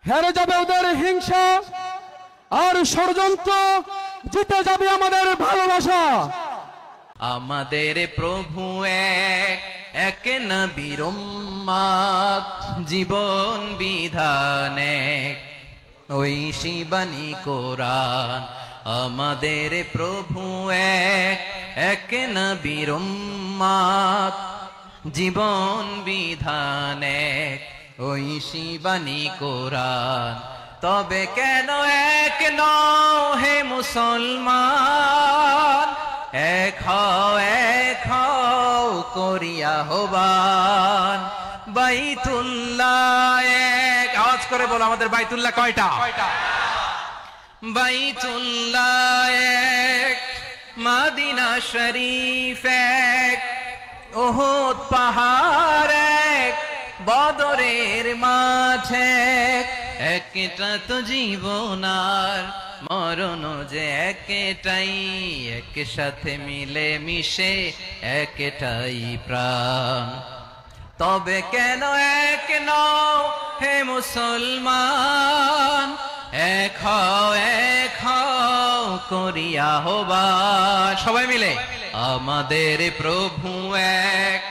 হেরে যাবে ওদের হিংসা আর ষড়যন্ত্র, জিতে যাবে আমাদের ভালোবাসা। আমাদের প্রভু এক, এক নবীর উম্মত, জীবন বিধান এক, ঐশী বাণী কোরআন। আমাদের প্রভু এক, এক নবীর উম্মত, জীবন বিধান এক, ঐশী বাণী কোরআন। তবে কেন এক নও হে মুসলমান, এক হও করিয়া হবান। বাইতুল্লাহ এক, আওয়াজ করে বলো আমাদের বাইতুল্লাহ কয়টা? বাইতুল্লাহ এক, মদিনা শরীফ এক, উহুদ পাহাড় এক, বদরের মাঠ এক। একটা তো জীবন আর মরণ যে একটাই, একসাথে মিলে মিশে একটাই প্রাণ। তবে কেন এক নও হে মুসলমান, এক হও করিয়া হবান। সবাই মিলে আমাদের প্রভু এক,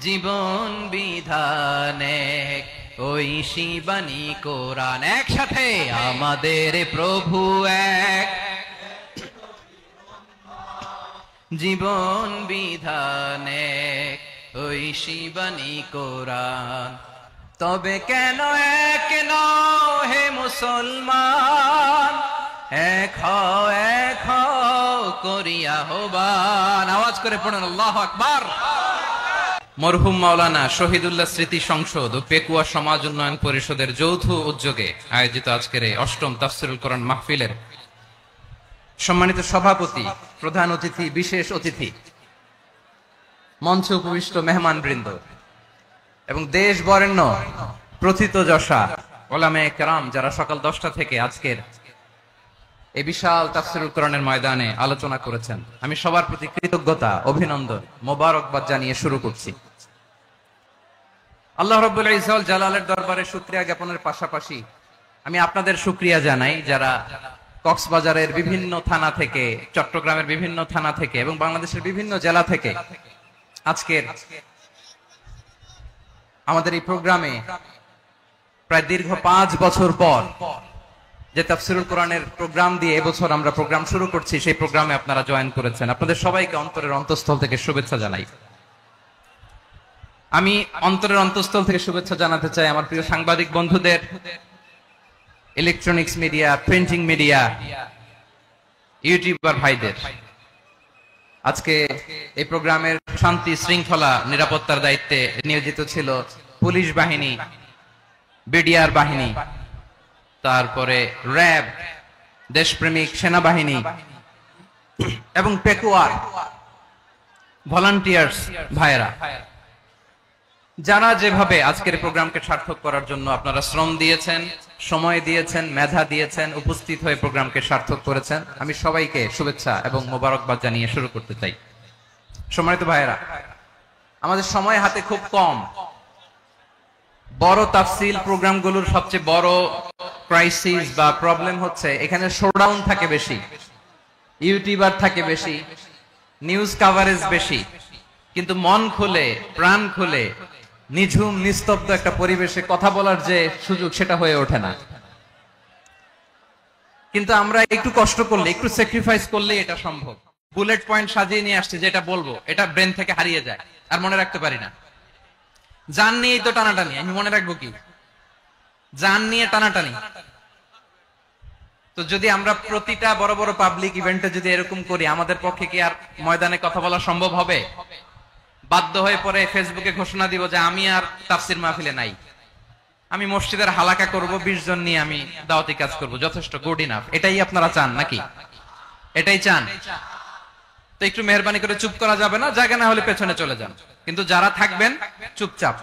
জীবন বিধান এক, ঐশী বাণী কোরআন। একসাথে আমাদের প্রভু এক, জীবন বিধান এক, ঐশী বাণী কোরআন। তবে কেন এক নও হে মুসলমান, এক হও করিয়া হবান। আওয়াজ করে পড়ুন আল্লাহু আকবার। মরহুম মাওলানা শহীদুল্লাহ স্মৃতি সংসদ ও পেকুয়া সমাজ উন্নয়ন পরিষদের যৌথ উদ্যোগে আয়োজিত আজকের এই অষ্টম তাফসীরুল কোরআন মাহফিলের সম্মানিত সভাপতি, প্রধান অতিথি, বিশেষ অতিথি, মঞ্চে উপবিষ্ট মেহমান বৃন্দ এবং দেশ বরেণ্য প্রথিতযশা ওলামায়ে কেরাম যারা সকাল 10টা থেকে আজকের এই বিশাল তাফসীরুল কোরআনের ময়দানে আলোচনা করেছেন, আমি সবার প্রতি কৃতজ্ঞতা, অভিনন্দন, মোবারকবাদ জানিয়ে শুরু করছি। আল্লাহ রাব্বুল ইজ্জত জালালের দরবারে শুকরিয়া জ্ঞাপনের পাশাপাশি আমি আপনাদের শুকরিয়া জানাই যারা কক্সবাজারের বিভিন্ন থানা থেকে, চট্টগ্রামের বিভিন্ন থানা থেকে এবং বাংলাদেশের বিভিন্ন জেলা থেকে আজকের আমাদের এই প্রোগ্রামে প্রায় দীর্ঘ 5 বছর পর যে তাফসীরুল কোরআনের প্রোগ্রাম দিয়ে এবছর আমরা প্রোগ্রাম শুরু করছি, সেই প্রোগ্রামে আপনারা জয়েন করেছেন। আপনাদের সবাইকে অন্তরের অন্তঃস্থল থেকে শুভেচ্ছা জানাই। আমি অন্তরের অন্তঃস্থল থেকে শুভেচ্ছা জানাতে চাই আমার প্রিয় সাংবাদিক বন্ধুদের, electronics media, printing media, YouTuber ভাইদের। আজকে এই প্রোগ্রামের শান্তি শৃঙ্খলা নিরাপত্তার দায়িত্বে নিয়োজিত ছিল পুলিশ বাহিনী, বিডিআর বাহিনী, তারপরে র্যাব, দেশপ্রেমিক সেনাবাহিনী এবং পেকুয়ার ভলান্টিয়ার্স ভাইয়েরা, যারা যেভাবে আজকের প্রোগ্রামকে সার্থক করার জন্য আপনারা শ্রম দিয়েছেন, সময় দিয়েছেন, মেধা দিয়েছেন, উপস্থিত হয়ে প্রোগ্রামকে সার্থক করেছেন, আমি সবাইকে শুভেচ্ছা এবং মোবারকবাদ জানিয়ে শুরু করতে চাই। সম্মানিত ভাইয়েরা, আমাদের সময় হাতে খুব কম। বড় তাফসীল প্রোগ্রামগুলোর সবচেয়ে বড় ক্রাইসিস বা প্রবলেম হচ্ছে এখানে শোডাউন থাকে বেশি, ইউটিউবার থাকে বেশি, নিউজ কভারেজ বেশি, কিন্তু মন খুলে, প্রাণ খুলে, নিঝুম নিস্তব্ধ একটা পরিবেশে কথা বলার যে সুযোগ, সেটা হয়ে ওঠে না। কিন্তু আমরা একটু কষ্ট করলে, একটু স্যাক্রিফাইস করলে এটা সম্ভব। বুলেট পয়েন্ট সাজিয়ে নিয়ে আসছে, যেটা বলবো এটা ব্রেন থেকে হারিয়ে যায়, আর মনে রাখতে পারি না। জান নিয়েই তো টানাটানি, আমি মনে রাখবো কি? জান নিয়ে টানাটানি। তো যদি আমরা প্রতিটা বড় বড় পাবলিক ইভেন্টে যদি এরকম করি, আমাদের পক্ষে কি আর ময়দানে কথা বলা সম্ভব হবে? বাধ্য হয়ে পরে ফেসবুকে ঘোষণা দিব যে আমি আর তাফসীর মাহফিলে নাই, আমি মসজিদের হালাকা করব, 20 জন নিয়ে আমি দাওয়াতি কাজ করব, যথেষ্ট, গুড ইনাফ। এটাই আপনারা চান নাকি? এটাই চান? তো একটু মেহরবানি করে চুপ করা যাবে না, জায়গা না হলে পেছনে চলে যান, কিন্তু যারা থাকবেন চুপচাপ,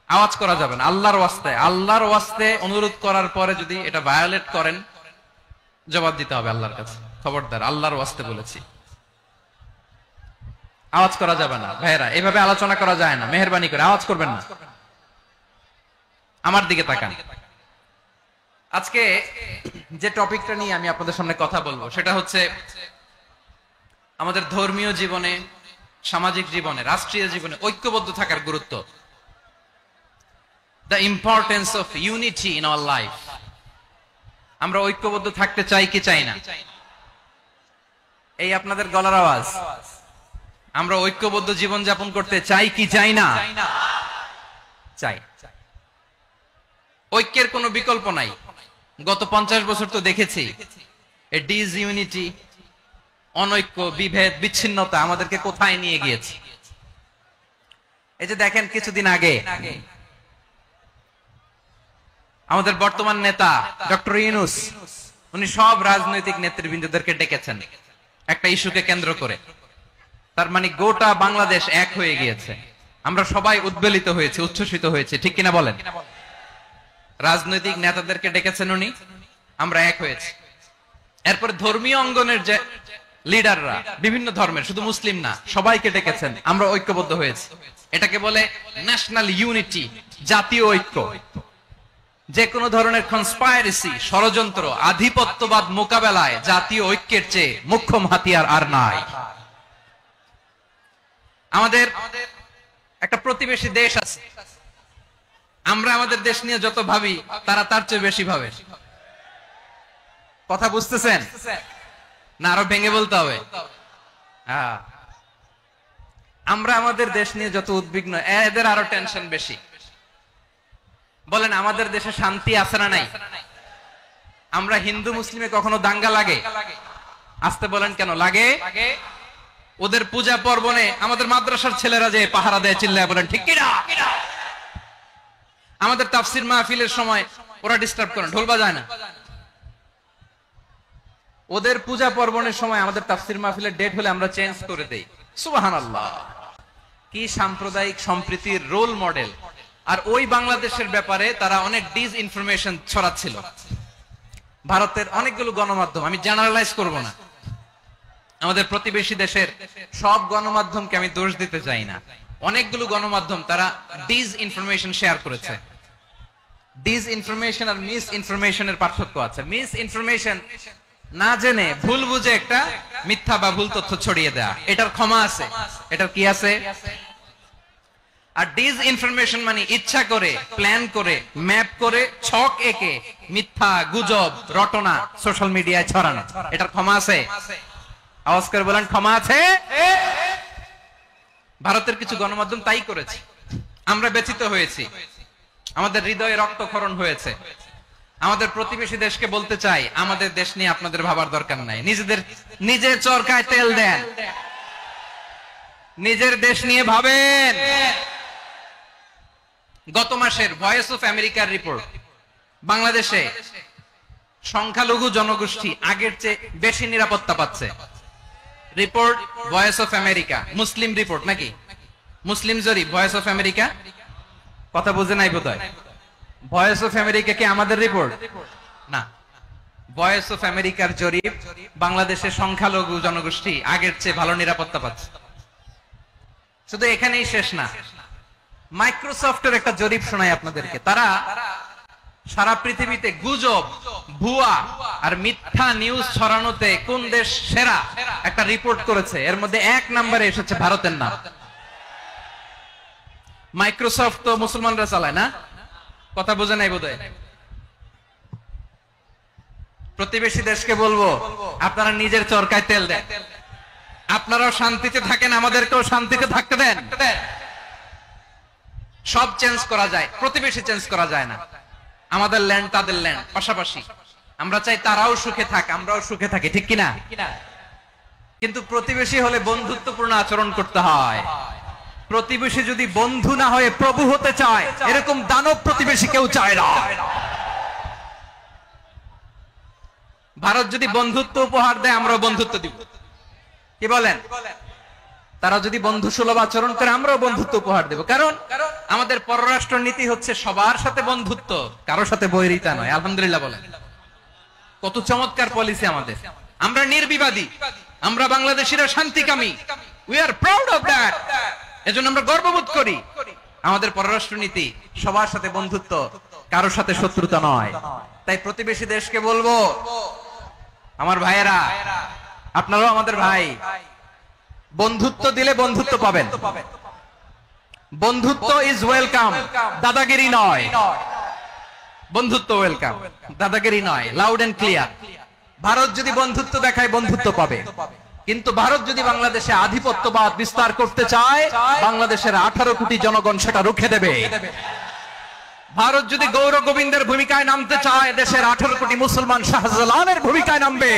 আওয়াজ করা যাবে না। আল্লাহর ওয়াস্তে অনুরোধ করার পরে যদি এটা ভায়োলেট করেন, জবাব দিতে হবে আল্লাহর কাছে। খবরদার, আল্লাহর ওয়াস্তে বলেছি, আওয়াজ করা যাবে না। ভাইয়েরা, এভাবে আলোচনা করা যায় না, মেহরবানি করে আওয়াজ করবেন না। আমার দিকে তাকান। আজকে যে টপিকটা নিয়ে আমি আপনাদের সামনে কথা বলবো সেটা হচ্ছে আমাদের ধর্মীয় জীবনে, সামাজিক জীবনে, রাষ্ট্রীয় জীবনে ঐক্যবদ্ধ থাকার গুরুত্ব। The importance of unity in our life. আমরা ঐক্যবদ্ধ থাকতে চাই কি চাই না? এই আপনাদের গলার আওয়াজ। আমরা ঐক্যবদ্ধ জীবন যাপন করতে চাই কি চাই না? চাই। ঐক্যের কোনো বিকল্প নাই। গত 50 বছর তো দেখেছি এ ডিসইউনিটি, অনৈক্য, বিভেদ, বিচ্ছিন্নতা আমাদেরকে কোথায় নিয়ে গিয়েছে। এই যে দেখেন কিছুদিন আগে আমাদের বর্তমান নেতা ডক্টর ইউনূস, উনি সব রাজনৈতিক নেতৃবৃন্দদেরকে ডেকেছেন একটা ইস্যুকে কেন্দ্র করে। তার মানে গোটা বাংলাদেশ এক হয়ে গিয়েছে। আমরা সবাই উদ্বেলিত হয়েছে, উচ্ছ্বসিত হয়েছে, ঠিক কিনা বলেন? রাজনৈতিক নেতাদেরকে ডেকেছেন উনি, আমরা এক হয়েছি। এরপরে ধর্মীয় অঙ্গনের যে লিডাররা, বিভিন্ন ধর্মের, শুধু মুসলিম না, সবাইকে ডেকেছেন, আমরা ঐক্যবদ্ধ হয়েছি। এটাকে বলে ন্যাশনাল ইউনিটি, জাতীয় ঐক্য। যে কোনো ধরনের কনস্পাইরেসি, ষড়যন্ত্র, আধিপত্যবাদ মোকাবেলায় জাতীয় ঐক্যের চেয়ে মোক্ষম হাতিয়ার আর নাই। আমাদের একটা প্রতিবেশী দেশ আছে, আমরা আমাদের দেশ নিয়ে যত ভাবি তারা তার চেয়ে বেশি ভাবে। কথা বুঝতেছেন না? আরো ভেঙে বলতে হবে। আমরা আমাদের দেশ নিয়ে যত উদ্বিগ্ন, এদের আরো টেনশন বেশি। বলেন আমাদের দেশে শান্তি আছে না নাই? আমরা হিন্দু মুসলিমে কখনো দাঙ্গা লাগে? আসতে বলেন কেন লাগে? ওদের পূজা পার্বণে আমাদের মাদ্রাসার ছেলেরা যে পাহারা দেয়, চিল্লায় বলেন ঠিক কিনা? আমাদের তাফসির মাহফিলের সময় ওরা ডিস্টার্ব করেন, ঢোল বাজায় না। ওদের পূজা পার্বণের সময় আমাদের তাফসির মাহফিলের ডেট হলে আমরা চেঞ্জ করে দেই। সুবহানাল্লাহ! কি সাম্প্রদায়িক সম্প্রীতির রোল মডেল। আর ওই বাংলাদেশের ব্যাপারে তারা অনেক ডিস ইনফরমেশন ছড়াচ্ছিল। ভারতের অনেকগুলো গণমাধ্যম, আমি জেনারেলাইজ করব না, আমাদের প্রতিবেশী দেশের সব গণমাধ্যমকে আমি দোষ দিতে চাই না, অনেকগুলো গণমাধ্যম তারা ডিস ইনফরমেশন শেয়ার করেছে। ডিস ইনফরমেশন আর মিস ইনফরমেশনের পার্থক্য আছে। মিস ইনফরমেশন না জেনে ভুল বুঝে একটা মিথ্যা বা ভুল তথ্য ছড়িয়ে দেয়া, এটার ক্ষমা আছে, এটার কি আছে? আর ডিস ইনফরমেশন মানে ইচ্ছা করে, প্ল্যান করে, ম্যাপ করে, ছক এঁকে মিথ্যা, গুজব, রটনা সোশ্যাল মিডিয়ায় ছড়ানো, এটার ক্ষমা আছে? আওয়াজ করে বলেন ক্ষমা আছে? ভারতের কিছু গণমাধ্যম তাই করেছে, আমরা ব্যথিত হয়েছি, আমাদের হৃদয়ে রক্তক্ষরণ হয়েছে। আমাদের প্রতিবেশী দেশকে বলতে চাই, আমাদের দেশ নিয়ে আপনাদের ভাবার দরকার নাই, নিজের চরকায় তেল দেন, নিজের দেশ নিয়ে ভাবেন। গত মাসের ভয়েস অফ আমেরিকার রিপোর্ট, বাংলাদেশে সংখ্যালঘু জনগোষ্ঠী আগের চেয়ে বেশি নিরাপত্তা পাচ্ছে। Report voice of America, Muslim report নাকি? মুসলিম জরিপ, ভয়েস অফ আমেরিকা। কথা বুঝে নাই বোধহয়। ভয়েস অফ আমেরিকা কি আমাদের রিপোর্ট না? ভয়েস অফ আমেরিকার জরিপ, বাংলাদেশের সংখ্যালঘু জনগোষ্ঠী আগের চেয়ে ভালো নিরাপত্তা পাচ্ছে। শুধু এখানেই শেষ না, মাইক্রোসফটের একটা জরিপ শোনাই আপনাদেরকে। তারা সারা পৃথিবীতে গুজব, ভুয়া আর মিথ্যা নিউজ ছড়ানোতে কোন দেশ সেরা একটা রিপোর্ট করেছে। এর মধ্যে 1 নম্বরে এসেছে ভারতের নাম। মাইক্রোসফট তো মুসলমানরা চালায় না? কথা বোঝে নাই বোধহয়। প্রতিবেশী দেশকে বলবো, আপনারা নিজের চরকায় তেল দেন, আপনারাও শান্তিতে থাকেন, আমাদেরকেও শান্তিতে থাকতে দেন। সব চেঞ্জ করা যায়, প্রতিবেশী চেঞ্জ করা যায় না। আমাদের ল্যান্ড তাদের ল্যান্ড, পাশাপাশি। আমরা চাই তারাও সুখে থাক, আমরাও সুখে থাকি, ঠিক কিনা? কিন্তু প্রতিবেশী হলে বন্ধুত্বপূর্ণ আচরণ করতে হয়। প্রতিবেশী যদি বন্ধু না হয়ে প্রভু হতে চায়, এরকম দানব প্রতিবেশী কেউ চায় না। ভারত যদি বন্ধুত্ব উপহার দেয়, আমরাও বন্ধুত্ব দিব। কি বলেন? তারা যদি বন্ধু সুলভ আচরণ করে, আমরাও বন্ধুত্ব উপহার দেব। কারণ আমাদের পররাষ্ট্র নীতি হচ্ছে সবার সাথে বন্ধুত্ব, কারোর সাথে বৈরিতা নয়। আলহামদুলিল্লাহ বলেন। কত চমৎকার পলিসি আমাদের। আমরা নির্বিবাদী, আমরা বাংলাদেশিরা শান্তিকামী। We are proud of that. এজন্য আমরা গর্ববোধ করি। আমাদের পররাষ্ট্র নীতি সবার সাথে বন্ধুত্ব, কারোর সাথে শত্রুতা নয়। তাই প্রতিবেশী দেশকে বলবো, আমার ভাইয়েরা, আপনারাও আমাদের ভাই, বন্ধুত্ব দিলে বন্ধুত্ব পাবেন। বন্ধুত্ব ইজ ওয়েলকাম, দাদাগিরি নয়। বন্ধুত্ব ওয়েলকাম, দাদাগিরি নয়, লাউড এন্ড ক্লিয়ার। ভারত যদি বন্ধুত্ব দেখায় বন্ধুত্ব পাবে, কিন্তু ভারত যদি বাংলাদেশে আধিপত্যবাদ বিস্তার করতে চায়, বাংলাদেশের 18 কোটি জনগণ সেটা রুখে দেবে। ভারত যদি গৌর গোবিন্দের ভূমিকায় নামতে চায়, দেশের 18 কোটি মুসলমান শাহজালালের ভূমিকায় নামবে।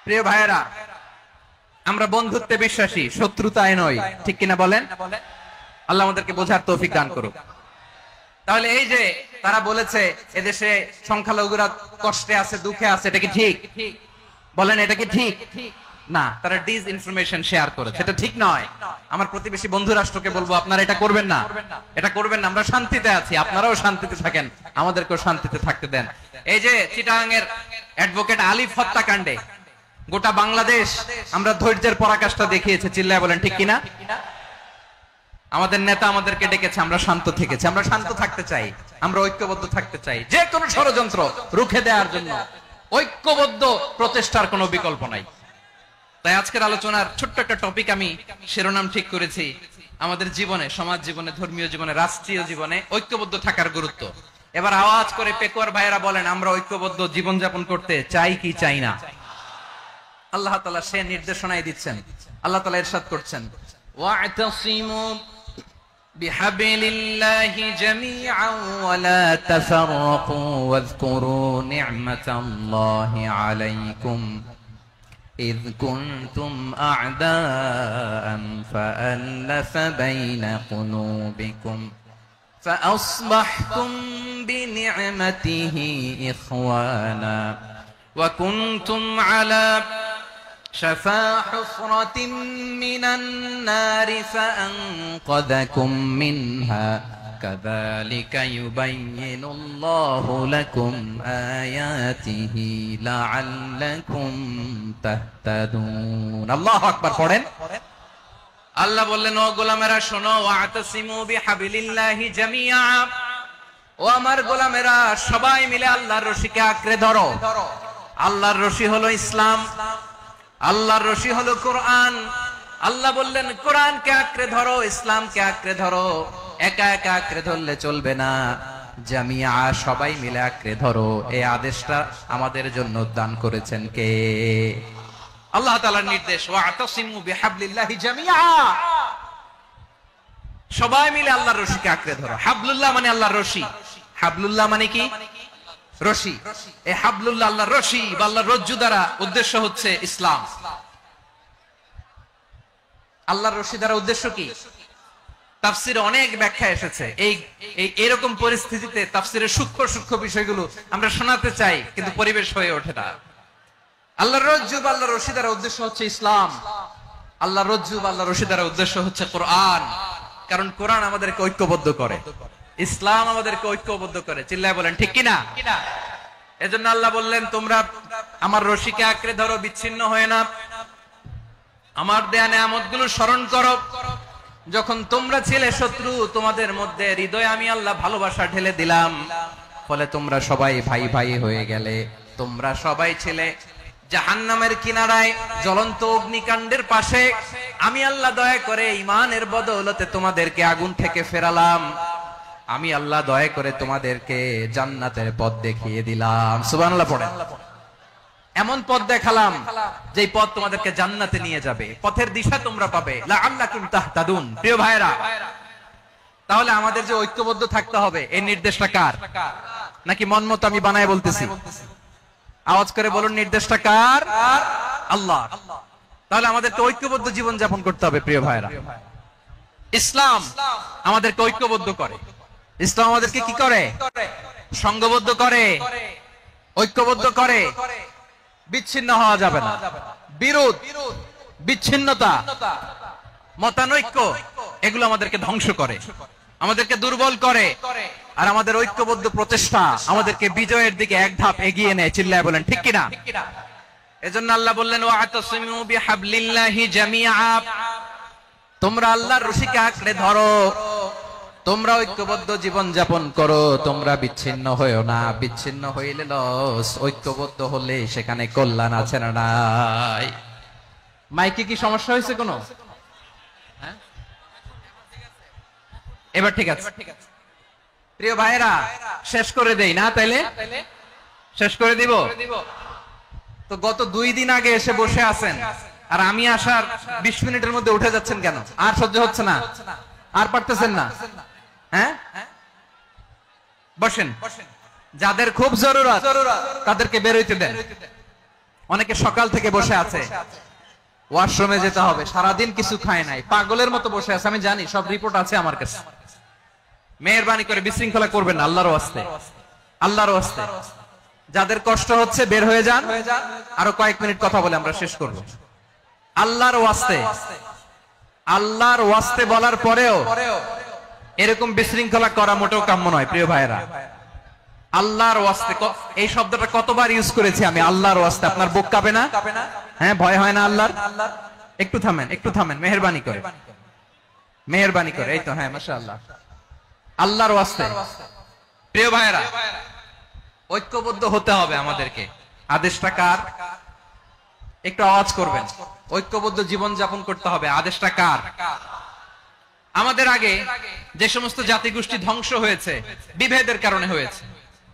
প্রিয় ভাইয়েরা, আমরা বন্ধুত্বে বিশ্বাসী, শত্রুতায় নয়, ঠিক কিনা বলেন? আল্লাহ আমাদেরকে বোঝার তৌফিক দান করুক। তাহলে এই যে তারা বলেছে এদেশে সংখ্যালঘুরা কষ্টে আছে, দুঃখে আছে, এটা কি ঠিক? বলেন, এটা কি ঠিক? না, তারা ডিস ইনফরমেশন শেয়ার করেছে, এটা ঠিক নয়। আমার প্রতিবেশী বন্ধু রাষ্ট্রকে বলবো, আপনারা এটা করবেন না, এটা করবেন না। আমরা শান্তিতে আছি, আপনারাও শান্তিতে থাকেন, আমাদেরকেও শান্তিতে থাকতে দেন। এই যে চিটাগাং এর অ্যাডভোকেট আলিফ হত্যাকাণ্ডে গোটা বাংলাদেশ আমরা ধৈর্যের পরাকাষ্ঠা দেখিয়েছে, চিল্লায় বলেন ঠিক কিনা? আমাদের নেতা আমাদেরকে ডেকেছে, আমরা শান্ত থেকেছি। আমরা শান্ত থাকতে চাই, আমরা ঐক্যবদ্ধ থাকতে চাই। যে কোনো ষড়যন্ত্র রুখে দেওয়ার জন্য ঐক্যবদ্ধ প্রচেষ্টার কোনো বিকল্প নাই। তাই আজকের আলোচনার ছোট্ট একটা টপিক আমি শিরোনাম ঠিক করেছি, আমাদের জীবনে, সমাজ জীবনে, ধর্মীয় জীবনে, রাষ্ট্রীয় জীবনে ঐক্যবদ্ধ থাকার গুরুত্ব। এবার আওয়াজ করে পেকুয়ার ভাইয়েরা বলেন, আমরা ঐক্যবদ্ধ জীবনযাপন করতে চাই কি চাই না? আল্লাহ তাআলা সে নির্দেশনাই দিচ্ছেন। আল্লাহ তাআলা ইরশাদ করছেন, ওয়া'তাসিমু বিহাবিলিল্লাহি জামিআন ওয়া লা তাফাররাকু ওয়াযকুরু নি'মাতাল্লাহি আলাইকুম إذ كنتم أعداء فألف بين قلوبكم فأصبحتم بنعمته إخوانا وكنتم على شفا حفرة من النار فأنقذكم منها كذلك يبين الله لكم آياته لعلكم تهتدون الله أكبر পড়েন আল্লাহ বললেন, ও গোলামেরা শোনো, ওয়াতাসিমু বিহাবিলিল্লাহি জামিআ, ও আমার গোলামেরা সবাই মিলে আল্লাহর রশিকে আঁকড়ে ধরো। আল্লাহর রশি হলো ইসলাম, আল্লাহর রশি হলো কোরআন। আল্লাহ বললেন কোরআনকে আঁকড়ে ধরো, ইসলামকে আঁকড়ে ধরো। একা একা আঁকড়ে ধরলে চলবে না, জামিয়া, সবাই মিলে আঁকড়ে ধরো। এই আদেশটা আমাদের জন্য দান করেছেন কে? আল্লাহ তাআলার নির্দেশ, ওয়াতাসিমু বিহাবলিল্লাহি জামিআ, সবাই মিলে আল্লাহর রশিকে আঁকড়ে ধরো। হাবলুল্লাহ মানে আল্লাহর রশি। হাবলুল্লাহ মানে কি? রশি। এই হাবলুল্লাহ আল্লাহর রশি বা আল্লাহর রজ্জু দ্বারা উদ্দেশ্য হচ্ছে ইসলাম। আল্লাহর রশি দ্বারা উদ্দেশ্য কি? তাফসিরে অনেক ব্যাখ্যা এসেছে। এরকম পরিস্থিতিতে তাফসিরের সূক্ষ্ম সূক্ষ্ম বিষয়গুলো আমরা শোনাতে চাই, কিন্তু পরিবেশ হয়ে ওঠে না। আল্লাহর রজ্জু বা আল্লাহর রশি দ্বারা উদ্দেশ্য হচ্ছে ইসলাম। আল্লাহর রজ্জু বা আল্লাহর রশি দ্বারা উদ্দেশ্য হচ্ছে কোরআন, কারণ কোরআন আমাদেরকে ঐক্যবদ্ধ করে, ইসলাম আমাদেরকে ঐক্যবদ্ধ করে। চিল্লায় বলেন ঠিক কিনা? এজন্য আল্লাহ বললেন, তোমরা আমার রশিকে আঁকড়ে ধরো, বিচ্ছিন্ন হয়ে না। আমার দেয়া নেয়ামতগুলো স্মরণ করো। যখন তোমরা ছিলে শত্রু, তোমাদের মধ্যে হৃদয়ে আমি আল্লাহ ভালোবাসা ঢেলে দিলাম, ফলে তোমরা সবাই ভাই ভাই হয়ে গেলে। তোমরা সবাই ছিলে জাহান্নামের কিনারায়, জ্বলন্ত অগ্নিকাণ্ডের পাশে। আমি আল্লাহ দয়া করে ঈমানের বদৌলতে তোমাদেরকে আগুন থেকে ফেরালাম। আমি আল্লাহ দয়া করে তোমাদেরকে জান্নাতের পথ দেখিয়ে দিলাম। সুবহানাল্লাহ পড়েন। এমন পথ দেখালাম যেই পথ তোমাদেরকে জান্নাতে নিয়ে যাবে, পথের দিশা তোমরা পাবে। লাআল্লাকুম তাহতাদুন। প্রিয় ভাইরা, তাহলে আমাদের যে ঐক্যবদ্ধ থাকতে হবে, এই নির্দেশটা কার? নাকি মন মতো আমি বানায় বলতেছি? আওয়াজ করে বলুন, নির্দেশটা কার? আল্লাহ। তাহলে আমাদেরকে ঐক্যবদ্ধ জীবন যাপন করতে হবে। প্রিয় ভাইরা, ইসলাম আমাদেরকে ঐক্যবদ্ধ করে। ইসলাম আমাদেরকে কি করে? সংঘবদ্ধ করে, ঐক্যবদ্ধ করে। বিচ্ছিন্ন হওয়া যাবে না। বিরোধ, বিচ্ছিন্নতা, মতানৈক্য, এগুলো আমাদেরকে ধ্বংস করে। আমাদেরকে দুর্বল করে, আর আমাদের ঐক্যবদ্ধ প্রচেষ্টা আমাদেরকে বিজয়ের দিকে এক ধাপ এগিয়ে নেয়। চিল্লায় বলেন ঠিক কিনা? এজন্য আল্লাহ বললেন ওয়াতাসিমু বিহাবলিল্লাহি জামিআ, তোমরা আল্লাহর রশিকে আঁকড়ে ধরো, তোমরা ঐক্যবদ্ধ জীবন যাপন করো, তোমরা বিচ্ছিন্ন হয়েও না। বিচ্ছিন্ন হইলে লস, ঐক্যবদ্ধ হলে সেখানে কল্যাণ আছে না নাই? মাইকে কি সমস্যা হয়েছে কোনো? হ্যাঁ, এবার ঠিক আছে। প্রিয় ভাইরা, শেষ করে দেই না তাইলে? শেষ করে দিব তো। গত 2 দিন আগে এসে বসে আছেন, আর আমি আসার 20 মিনিটের মধ্যে উঠে যাচ্ছেন কেন? আর সহ্য হচ্ছে না? আর পারতেছেন না? হ্যাঁ, বসেন। যাদের খুব জরুরত তাদেরকে বের হইতে দেন। অনেকে সকাল থেকে বসে আছে, ওয়াশরুমে যেতে হবে, সারাদিন কিছু খায় নাই, পাগলের মতো বসে আছে। আমি জানি, সব রিপোর্ট আছে আমার কাছে। মেহেরবানি করে বিশৃঙ্খলা করবেন না, আল্লাহর ওয়াস্তে, আল্লাহর ওয়াস্তে। যাদের কষ্ট হচ্ছে বের হয়ে যান। আরো কয়েক মিনিট কথা বলে আমরা শেষ করব। আল্লাহর ওয়াস্তে, আল্লাহর ওয়াস্তে বলার পরেও এরকম বিশৃঙ্খলা করা মোটেও কাম্য নয়। প্রিয় ভাইরা, আল্লাহর ওয়াস্তে, এই শব্দটা কতবার ইউজ করেছি আমি, আল্লাহর ওয়াস্তে। আপনার বুক কাঁপে না? হ্যাঁ, ভয় হয় না আল্লাহর? একটু থামেন, একটু থামেন, মেহেরবানি করে, মেহেরবানি করে। এই তো, হ্যাঁ, মাশাআল্লাহ। আল্লাহর ওয়াস্তে প্রিয় ভাইরা, ঐক্যবদ্ধ হতে হবে আমাদেরকে। আদেশটা কার? একটু আওয়াজ করবেন। ঐক্যবদ্ধ জীবন যাপন করতে হবে। আদেশটা কার? আমাদের আগে যে সমস্ত জাতিগোষ্ঠী ধ্বংস হয়েছে বিভেদের কারণে হয়েছে।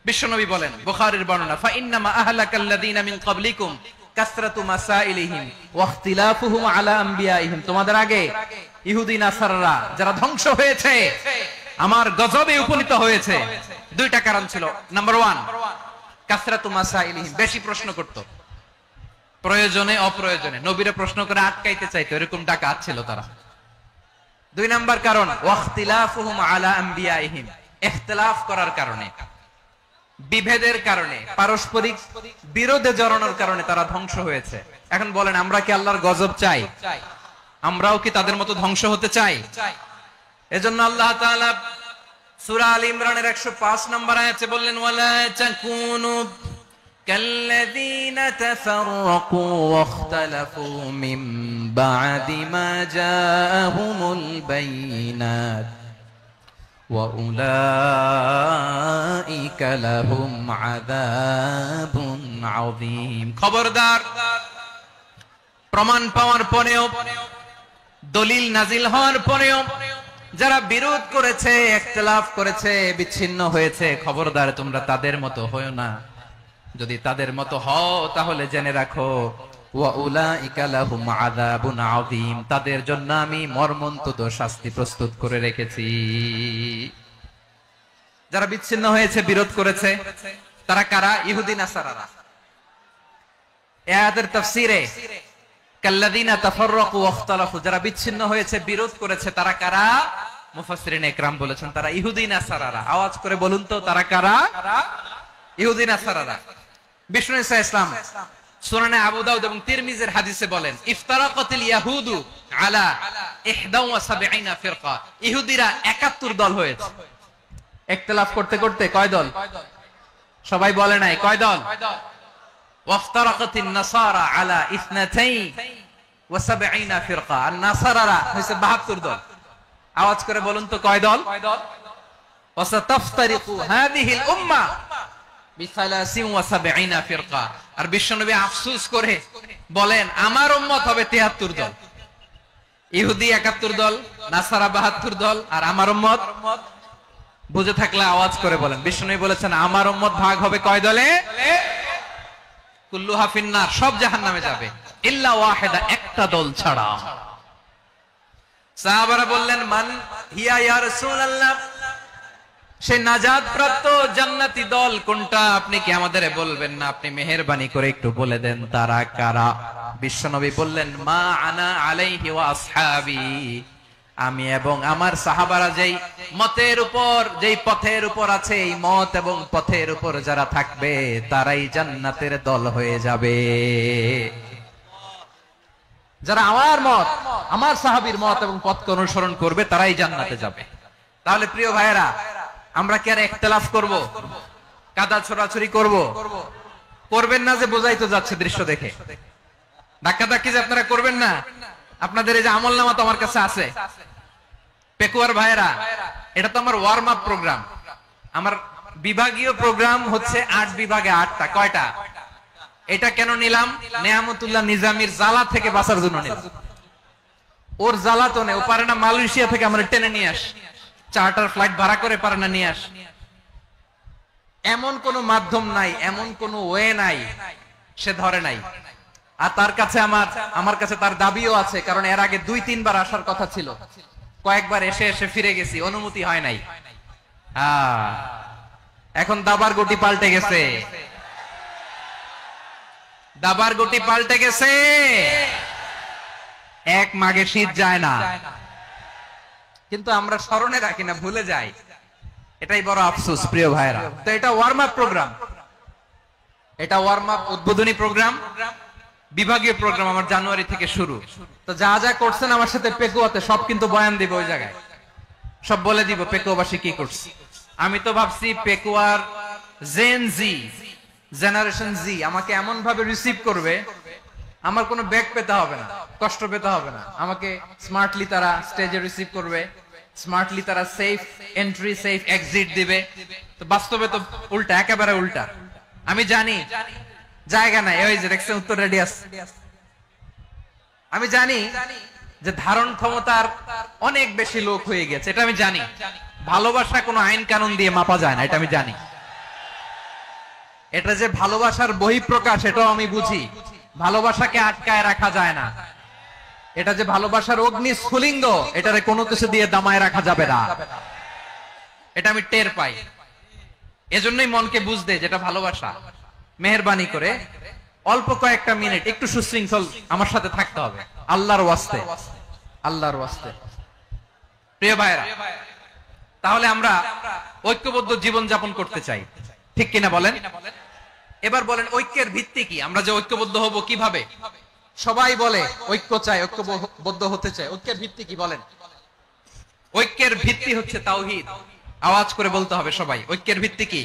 বিশ্বনবী বলেন, বুখারীর বর্ণনা, ফা ইন্নামা আহলাকাল্লাযীনা মিন ক্বাবলিকুম কাসরাতু মাসাইলিহিম ওয়া ইখতিলাফুহুম আলা আমবিয়াইহিম। তোমাদের আগে ইহুদি নাসারারা যারা ধ্বংস হয়েছে, আমার গজবে উপনীত হয়েছে, 2টা কারণ ছিল। নাম্বার 1, কাসরাতু মাসাইলিহিম, বেশি প্রশ্ন করত, প্রয়োজনে অপ্রয়োজনে নবীরা প্রশ্ন করে আটকাইতে চাইতো, এরকম ডাকাত ছিল তারা। 2 নাম্বার কারণ, ওয়াখতিলাফুহুম আলা আমবিয়াইহিম, ইখতিলাফ করার কারণে, বিভেদের কারণে, পারস্পরিক বিরোধে জড়ানোর কারণে তারা ধ্বংস হয়েছে। এখন বলেন, আমরা কি আল্লাহর গজব চাই? আমরাও কি তাদের মতো ধ্বংস হতে চাই? এজন্য আল্লাহ তাআলা সূরা আল ইমরানের 105 নম্বর আয়াতে বললেন, ওয়ালা তাকুনু কাল্লাযীনা তাফাররাকু ওয়াখতালাফু মিন বা'দি মা জাআহুমুল বাইয়িনাত ওয়া উলাইকা লাহুম আযাবুন আযীম। খবরদার, প্রমাণ পাওয়ার পরেও, দলিল নাজিল হওয়ার পরেও যারা বিরোধ করেছে, ইখতিলাফ করেছে, বিচ্ছিন্ন হয়েছে, খবরদার তোমরা তাদের মতো হয়ো না। যদি তাদের মতো হও তাহলে জেনে রাখো, ওয়া উলাইকা লাহুম আযাবুন আযীম, তাদের জন্য আমি মর্মন্তুদ শাস্তি প্রস্তুত করে রেখেছি। যারা বিচ্ছিন্ন হয়েছে, বিরোধ করেছে, তারা কারা? ইহুদি নাসারারা। এই আয়াতের তাফসীরে কাল্লাযীনা তাফাররাকু ওয়াখতালাফু, যারা বিচ্ছিন্ন হয়েছে, বিরোধ করেছে, তারা কারা? মুফাসসিরিন ইকরাম বলেছেন তারা ইহুদি নাসারারা। আওয়াজ করে বলুন তো, তারা কারা? ইহুদি নাসারারা। বিষ্ণু ঈসা ইসলাম সুনানে আবু দাউদ এবং তিরমিজির হাদিসে বলেন, ইফতারাকাতিল ইয়াহুদু আলা 71 ফিরকা, ইহুদিরা 71 দল হয়েছে। ইখতিলাফ করতে করতে কয় দল? সবাই বলে নাই, কয় দল? ওয়াফতারাকাতিন নাসারা আলা 72 ফিরকা, আর নাসারারা হইছে 72 দল। আওয়াজ করে বলুন তো, কয় দল? ওয়াসাতাফতারিকু হাদিহিল উম্মাহ বি73 ফিরকা। আর বিশ্বনবী আফসোস করে বলেন, আমার উম্মত হবে 73 দল। ইহুদি 71 দল, নাসারা 72 দল, আর আমার উম্মত, বুঝে থাকলে আওয়াজ করে বলেন। বিশ্বনবী বলেছেন, আমার উম্মত ভাগ হবে কয় দলে? কুল্লুহা ফিন্নার, সব জাহান্নামে যাবে, ইল্লা ওয়াহিদা, একটা দল ছাড়া। সাহাবারা বললেন, মান হিয়া ইয়া রাসূলুল্লাহ, সেই নাজাত প্রাপ্ত জান্নাতি দল কোনটা? আপনি কি আমাদের বলবেন না? আপনি মেহেরবানি করে একটু বলে দেন তারা কারা? বিশ্বনবী বললেন, মা আনা আলাইহি ওয়া আসহাবি, আমি এবং আমার সাহাবারা যেই মতের উপর, যেই পথের উপর আছে, এই মত এবং পথের উপর যারা থাকবে তারাই জান্নাতের দল হয়ে যাবে। যারা আমার মত, আমার সাহাবীর মত এবং পথকে অনুসরণ করবে তারাই জান্নাতে যাবে। তাহলে প্রিয় ভাইয়েরা, আমরা কি আর ইখতিলাফ করব, কাদা ছোড়াছুরি করব? করবেন না যে বোঝাই তো যাচ্ছে দৃশ্য দেখে। ধাক্কাধাক্কি যে আপনারা করবেন না, আপনাদের এই যে আমলনামা তো আমার কাছে আছে। পেকুয়ার ভাইয়েরা, এটা তো আমার ওয়ার্ম আপ প্রোগ্রাম। আমার বিভাগীয় প্রোগ্রাম হচ্ছে 8 বিভাগে 8টা। কয়টা? এটা কেন নিলাম? নেয়ামতুল্লাহ নিজামীর জ্বালা থেকে বাঁচার জন্য নিলাম। ওর জ্বালাতনে ও পারে না মালয়েশিয়া থেকে আমরা টেনে নিয়ে আস, চার্টার ফ্লাইট ভাড়া করে পারে না নিয়ে আস। এমন কোন মাধ্যম নাই, এমন কোন ওয়ে নাই, সে ধরে নাই। আর তার কাছে আমার কাছে তার দাবিও আছে, কারণ এর আগে 2-3 বার আসার কথা ছিল। কয়েকবার এসে এসে ফিরে গেছি, অনুমতি হয় নাই। এখন দাবার গুটি পাল্টে গেছে, দাবার গুটি পাল্টে গেছে। এক মাঘে শীত যায় না, কিন্তু আমরা স্মরণে রাখি না, ভুলে যাই। এটাই বড় আফসোস প্রিয় ভাইরা। তো এটা ওয়ার্ম আপ প্রোগ্রাম, এটা ওয়ার্ম আপ উদ্বোধনী প্রোগ্রাম, বিভাগীয় প্রোগ্রাম আমার জানুয়ারি থেকে শুরু। তো যা যা করছেন আমার সাথে পেকুয়াতে সব কিন্তু বয়ান দিব, ওই জায়গায় সব বলে দিব পেকুয়াবাসী কি করছে। আমি তো ভাবছি পেকুয়ার জেন জি, জেনারেশন জি আমাকে এমন ভাবে রিসিভ করবে, আমার কোনো ব্যাক পেতে হবে না, কষ্ট পেতে হবে না। আমাকে স্মার্টলি তারা স্টেজে রিসিভ করবে, স্মার্টলি তারা সেফ এন্ট্রি সেফ এক্সিট দিবে। তো বাস্তবে তো উল্টা, একেবারে উল্টা। আমি জানি জায়গা নাই, ওই যে দেখছেন উত্তর রেডিয়াস। আমি জানি যে ধারণ ক্ষমতার অনেক বেশি লোক হয়ে গেছে, এটা আমি জানি। ভালোবাসা কোনো আইন কানুন দিয়ে মাপা যায় না, এটা আমি জানি। এটা যে ভালোবাসার বহিঃপ্রকাশ, এটাও আমি বুঝি। ভালোবাসাকে আটকায় রাখা যায় না। এটা যে ভালোবাসার অগ্নি স্ফুলিঙ্গ, এটারে কোনো কিছু দিয়ে দামায় রাখা যাবে না, এটা আমি টের পাই। এজন্যই মনকে বুঝতে যেটা ভালোবাসা। মেহেরবানি করে অল্প কয়েকটা মিনিট একটু সুশৃঙ্খল আমার সাথে থাকতে হবে, আল্লাহর ওয়াস্তে, আল্লাহর ওয়াস্তে। প্রিয় ভাইরা, তাহলে আমরা ঐক্যবদ্ধ জীবন যাপন করতে চাই, ঠিক কিনা বলেন? এবার বলেন ঐক্যের ভিত্তি কি? আমরা যে ঐক্যবদ্ধ হব কিভাবে? সবাই বলে ঐক্য চাই, ঐক্যবদ্ধ হতে চাই। ঐক্যের ভিত্তি কি বলেন? ঐক্যের ভিত্তি হচ্ছে তাওহীদ। আওয়াজ করে বলতে হবে সবাই, ঐক্যের ভিত্তি কি?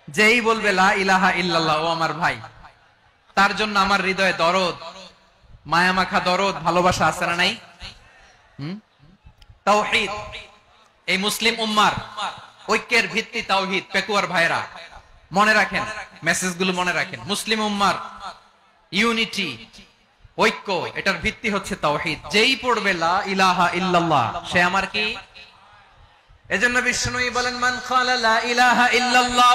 যেই বলবে লা ইলাহা ইল্লাল্লাহ, ও আমার ভাই, তার জন্য আমার হৃদয়ে দরদ, মায়ামাখা দরদ, ভালোবাসা আছে না নাই? তাওহীদ। এই মুসলিম উম্মার ঐক্যের ভিত্তি তাওহীদ। পেকুয়ার ভাইরা মনে রাখেন, মেসেজগুলো মনে রাখেন। মুসলিম উম্মার ইউনিটি, ঐক্য, এটার ভিত্তি হচ্ছে তাওহীদ। যেই পড়বে লা ইলাহা ইল্লাল্লাহ, সে আমার কি? এজন্য বিষ্ণুই বলেন, মান ক্বালা লা ইলাহা ইল্লাল্লাহ,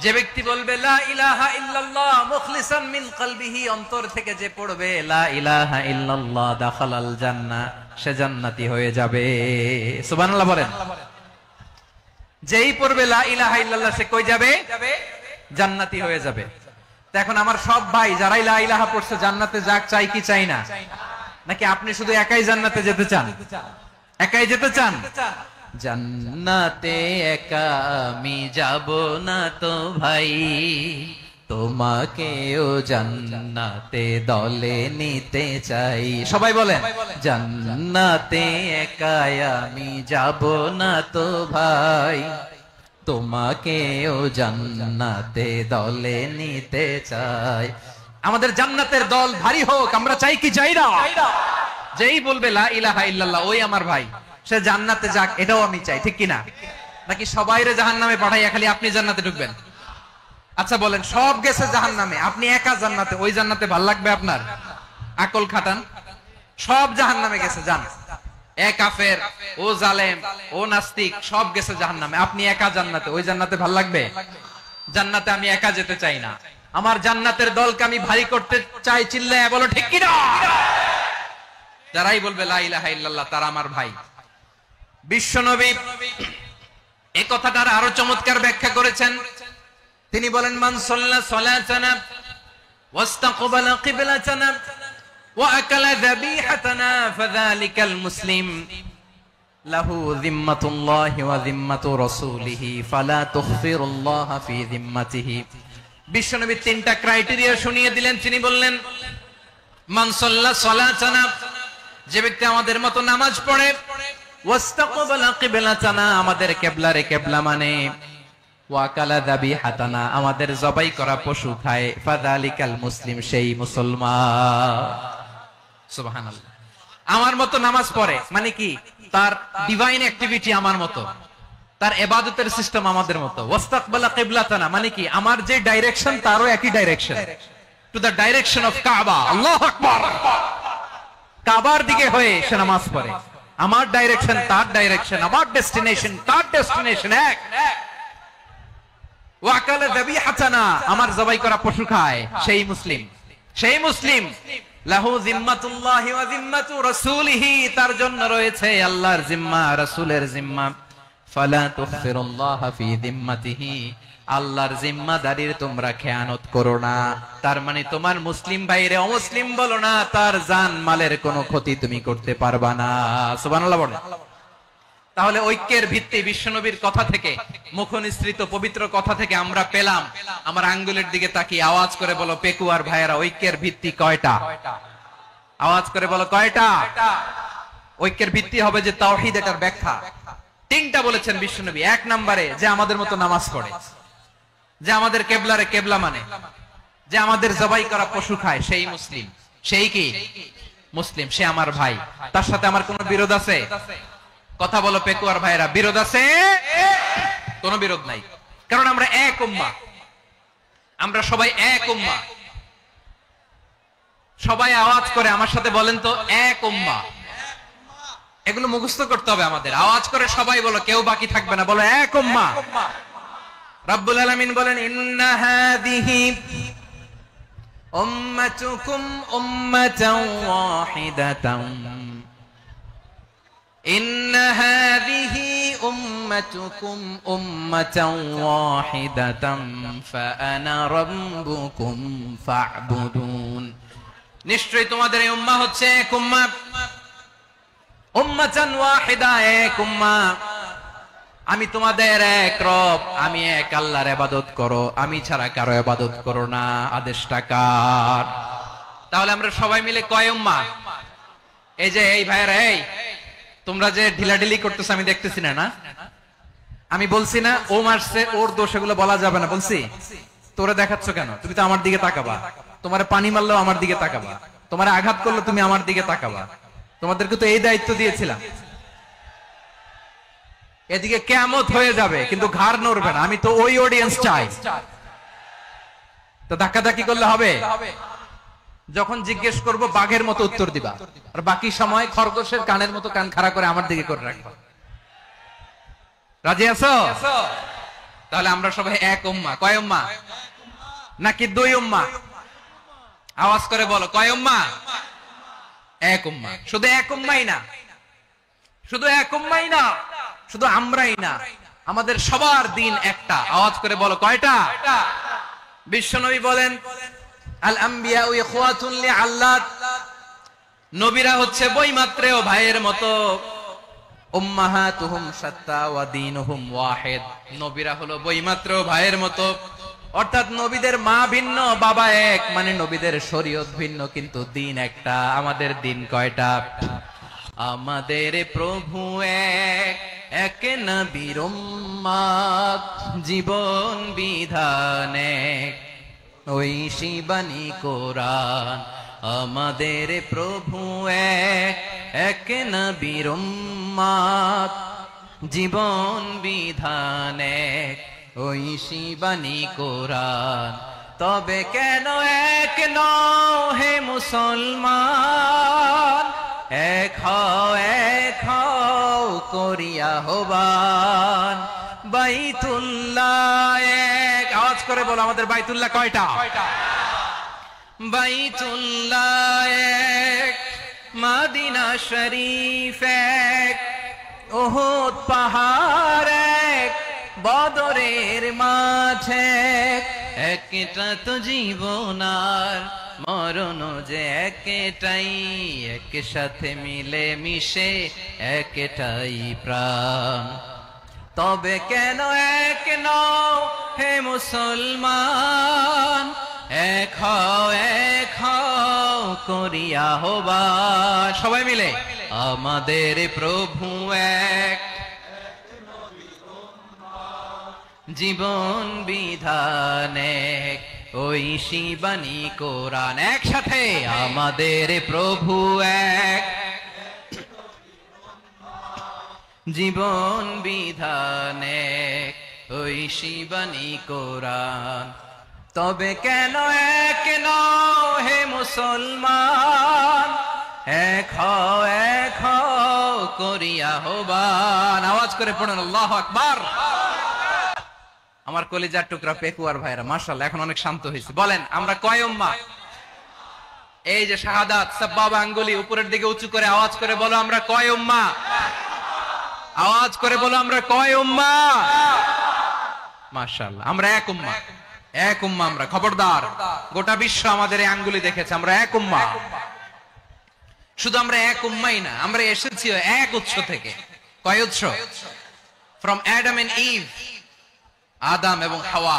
যে ব্যক্তি বলবে লা ইলাহা ইল্লাল্লাহ মুখলিসান মিন কলবিহি, অন্তর থেকে যে পড়বে লা ইলাহা ইল্লাল্লাহ, দাখালাল জান্নাহ, সে জান্নাতি হয়ে যাবে। সুবহানাল্লাহ বলেন। যেই পড়বে লা ইলাহা ইল্লাল্লাহ, সে কই যাবে? জান্নাতি হয়ে যাবে। তো এখন আমার সব ভাই যারাই লা ইলাহা পড়ছে জান্নাতে যাক, চাই কি চাই না? নাকি আপনি শুধু একাই জান্নাতে যেতে চান? একাই যেতে চান? জান্নাতে একা আমি যাব না তো ভাই, তোমাকেও জান্নাতে দলে নিতে চাই। সবাই বলেন, জান্নাতে একা আমি যাব না তো ভাই, তোমাকেও জান্নাতে দলে নিতে চাই। আমাদের জান্নাতের দল ভারী হোক, আমরা চাই কি চাই না? যেই বলবে লা ইলাহা ইল্লাল্লাহ, ওই আমার ভাই, সে জান্নাতে যাক, এটাও আমি চাই, ঠিক কিনা? নাকি সবাইরে জাহান্নামে পাঠাইয়া খালি আপনি জান্নাতে ঢুকবেন? আচ্ছা বলেন, সব গেছে জাহান্নামে, আপনি একা জান্নাতে, ওই জান্নাতে ভাল লাগবে আপনার? আকল খাটান। সব জাহান্নামে গেছে, যান। এ কাফের, ও জালেম, ও নাস্তিক, সব গেছে জাহান্নামে, আপনি একা জান্নাতে, ওই জান্নাতে ভাল লাগবে? জান্নাতে আমি একা যেতে চাই না, আমার জান্নাতের দলকে আমি ভারী করতে চাই। চিল্লায় বলো ঠিক কিনা? যারাই বলবে লা ইলাহা ইল্লাল্লাহ, তারা আমার ভাই। বিশ্বনবী এই কথাটার আরো চমৎকার ব্যাখ্যা করেছেন। তিনি বলেন, মান সাল্লা সালাতানা ওয়াস্তাকবালা কিবলাতানা ওয়া আকালা যাবিহাতানা ফাযালিকাল মুসলিম লাহু যিম্মাতুল্লাহি ওয়া যিম্মাতু রাসূলিহি ফালা তুখফিরুল্লাহা ফি যিম্মাতিহি। বিশ্বনবী তিনটা ক্রাইটেরিয়া শুনিয়ে দিলেন। তিনি বললেন, মান সাল্লা সালাতানা, যে ব্যক্তি আমাদের মতো নামাজ পড়ে, ওয়াস্তাকবালা কিবলাতানা, আমাদের কিবলারে কিবলা মানে, ওয়াকালা যাবিহাতানা, আমাদের জবাই করা পশু খায়, ফাযালিকাল মুসলিম, সেই মুসলমান। সুবহানাল্লাহ। আমার মতো নামাজ পড়ে মানে কি, তার ডিভাইন অ্যাক্টিভিটি আমার মতো, তার ইবাদতের সিস্টেম আমাদের মতো। ওয়াস্তাকবালা কিবলাতানা মানে কি, আমার যে ডাইরেকশন তারও একই direction, to the direction of কাবা। আল্লাহু আকবার। কাবার দিকে হয়ে সে নামাজ পড়ে। আমার ডাইরেকশন তার ডাইরেকশন, আমার ডেস্টিনেশন তার ডেস্টিনেশন এক। ওয়াকালা যাবিহাতানা, আমার জবাই করা পশু খায়, সেই মুসলিম, সেই মুসলিম। লাহু জিম্মাতুল্লাহি ওয়া জিম্মাতু রাসূলিহি, তার জন্য রয়েছে আল্লাহর জিম্মা, রাসূলের জিম্মা। ফালা তুখফিরুল্লাহা ফি জিম্মাতিহি, আল্লাহর জিম্মাদারির তোমরা খেয়ানত করো না। তার মানে তোমার মুসলিম ভাইরে অমুসলিম বলো না, তার জান মালের কোনো ক্ষতি তুমি করতে পারবা না। সুবহানাল্লাহ বলেন। তাহলে ঐক্যের ভিত্তি বিশ্বনবীর কথা থেকে, মুখনিসৃত পবিত্র কথা থেকে আমরা পেলাম। আমার আঙ্গুলের দিকে তাকিয়ে আওয়াজ করে বলো পেকুয়ার ভাইয়েরা, ঐক্যের ভিত্তি কয়টা? আওয়াজ করে বলো কয়টা? ঐক্যের ভিত্তি হবে যে তাওহীদ, এটার ব্যাখ্যা তিনটা বলেছেন বিশ্বনবী। এক নম্বরে যে আমাদের মতো নামাজ পড়ে, যে আমাদের কেবলারে কেবলা মানে, যে আমাদের জবাই করা পশু খায়, সেই মুসলিম। সেই কি মুসলিম, সে আমার ভাই। তার সাথে আমার কোনো বিরোধ আছে? কথা বলো পেকুয়ার ভাইরা, বিরোধ আছে? কোনো বিরোধ নাই, কারণ আমরা এক উম্মাহ, আমরা সবাই এক উম্মাহ। সবাই আওয়াজ করে আমার সাথে বলেন তো, এক উম্মাহ। এগুলো মুখস্থ করতে হবে আমাদের। আওয়াজ করে সবাই বলো, কেউ বাকি থাকবে না, বলো এক উম্মাহ। রব্বুল আলামিন বলেন, ইন্না হাযিহি উম্মাতুকুম উম্মাতান ওয়াহিদাতান, ইন্না হাযিহি উম্মাতুকুম উম্মাতান ওয়াহিদাতান ফাআনা রাব্বুকুম ফা'বুদুন। নিশ্চয়ই তোমাদের এই উম্মাহ হচ্ছে এক উম্মাহ, উম্মাতান ওয়াহিদা, এক উম্মাহ। আমি তোমাদের এক রব, আমি এক আল্লাহর ইবাদত করো, আমি ছাড়া কারো ইবাদত করো না। আদেশটা কার? তাহলে আমরা সবাই মিলে কয় উম্মাহ? এই যে এই ভাইরা, এই তোমরা যে ঢিলাঢিলি করতেছ আমি দেখতেছি না, না আমি বলছি না ও মারছে ওর দোষ, এগুলো বলা যাবে না। বলছি তোরে দেখাচ্ছ কেন? তুমি তো আমার দিকে তাকাবা। তোমারে পানি মারলেও আমার দিকে তাকাবা, তোমারে আঘাত করলে তুমি আমার দিকে তাকাবা। তোমাদেরকে তো এই দায়িত্ব দিয়েছিলাম। এদিকে কিয়ামত হয়ে যাবে কিন্তু ঘাড় নড়বে না। আমি তো ওই অডিয়েন্স চাই। তো ধাক্কাধাক্কি করলে হবে? যখন জিজ্ঞেস করব বাঘের মতো উত্তর দিবা, আর বাকি সময় খরগোশের কানের মতো কান খাড়া করে আমার দিকে করে রাখবা। রাজি আছো? তাহলে আমরা সবাই এক উম্মাহ। কয় উম্মাহ? নাকি দুই উম্মাহ? আওয়াজ করে বলো, কয় উম্মাহ? এক উম্মাহ। শুধু এক উম্মাহই না, শুধু এক উম্মাহই না, শুধু আমরাই না, আমাদের সবার দিন একটা। আওয়াজ করে বলো কয়টা? বিশ্বনবী বলেন, আল আম্বিয়া ইখওয়াতুন লিআল্লাত, নবীরা হচ্ছে বৈমাত্রেয় ভাইয়ের মতো। উম্মাহাতুহুম শাত্তা ওয়া দীনুহুম ওয়াহিদ, নবীরা হলো বৈমাত্রেয় ভাইয়ের মতো। অর্থাৎ নবীদের মা ভিন্ন, বাবা এক, মানে নবীদের শরীয়ত ভিন্ন, কিন্তু দিন একটা। আমাদের দিন কয়টা? আমাদের প্রভু এক, এক নবীর উম্মত, জীবন বিধান এক, ঐশী বাণী কোরআন। আমাদের প্রভু এক, এক নবীর উম্মত, জীবন বিধান এক, ঐশী বাণী কোরআন। তবে কেন এক নও হে মুসলমান, এক হও করিয়া আহ্বান। বাইতুল্লাহ এক, আওয়াজ করে বলো আমাদের বাইতুল্লাহ কয়টা? বাইতুল্লাহ এক, মদিনা শরীফ এক, উহুদ পাহাড় এক, বদরের মাঠ এক। একটা তো জীবন আর মরণ যে একটাই, একসাথে মিলে মিশে একটাই প্রাণ। তবে কেন এক নও হে মুসলমান, এক হও করিয়া আহ্বান। সবাই মিলে আমাদের প্রভু এক, জীবন বিধান এক, ঐশী বাণী কোরআন। একসাথে আমাদের প্রভু এক, জীবন বিধান এক, ঐশী বাণী কোরআন। তবে কেন এক নও হে মুসলমান, এক হও করিয়া আহ্বান। আওয়াজ করে পড়ুন আল্লাহু আকবার। আমার কলিজার টুকরা পেকুয়ার ভাইরা মাশাআল্লাহ এখন অনেক শান্ত হয়েছে। বলেন আমরা কয় উম্মাহ? এই যে শাহাদাত সাব্বাবা আঙ্গুলি উপরের দিকে উঁচু করে আওয়াজ করে বলো আমরা কয় উম্মাহ? আওয়াজ করে বলো আমরা কয় উম্মাহ? মাশাআল্লাহ আমরা এক উম্মাহ, এক উম্মাহ আমরা। খবরদার, গোটা বিশ্ব আমাদের এই আঙ্গুলি দেখেছে, আমরা এক উম্মাহ। শুধু আমরা এক উম্মাই না, আমরা এসেছি এক উৎস থেকে। কয় উৎস? ফ্রম অ্যাডাম এন্ড ইভ, আদম এবং হাওয়া,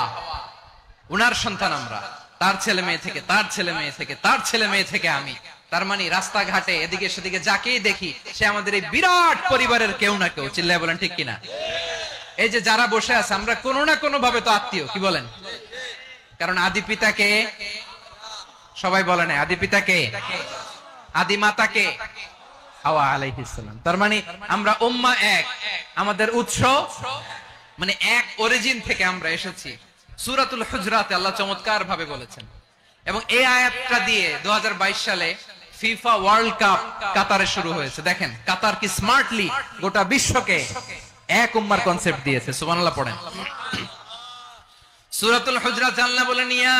উনার সন্তান আমরা। তার ছেলে মেয়ে থেকে, তার ছেলে মেয়ে থেকে, তার ছেলে মেয়ে থেকে আমি। তার মানে রাস্তাঘাটে এদিকে সেদিকে যাকেই দেখি সে আমাদের এই বিরাট পরিবারের কেউ না কেউ। চিল্লায় বলেন ঠিক কিনা? এই যে যারা বসে আছে আমরা কোনো না কোনো ভাবে তো আত্মীয়, কি বলেন? কারণ আদি পিতাকে সবাই বলে না, আদি পিতাকে, আদি মাতাকে হাওয়া আলাইহিস সালাম। তার মানে আমরা উম্মাহ এক, আমাদের উৎস মানে এক অরিজিন থেকে আমরা এসেছি। সূরাতুল হুজরাতে আল্লাহ চমৎকার ভাবে বলেছেন। এবং এই আয়াতটা দিয়ে 2022 সালে ফিফা ওয়ার্ল্ড কাপ কাতারে শুরু হয়েছে। দেখেন কাতার কি স্মার্টলি গোটা বিশ্বকে এক উম্মার কনসেপ্ট দিয়েছে। সুবহানাল্লাহ পড়েন। সূরাতুল হুজরাত আল্লাহ বলেন ইয়া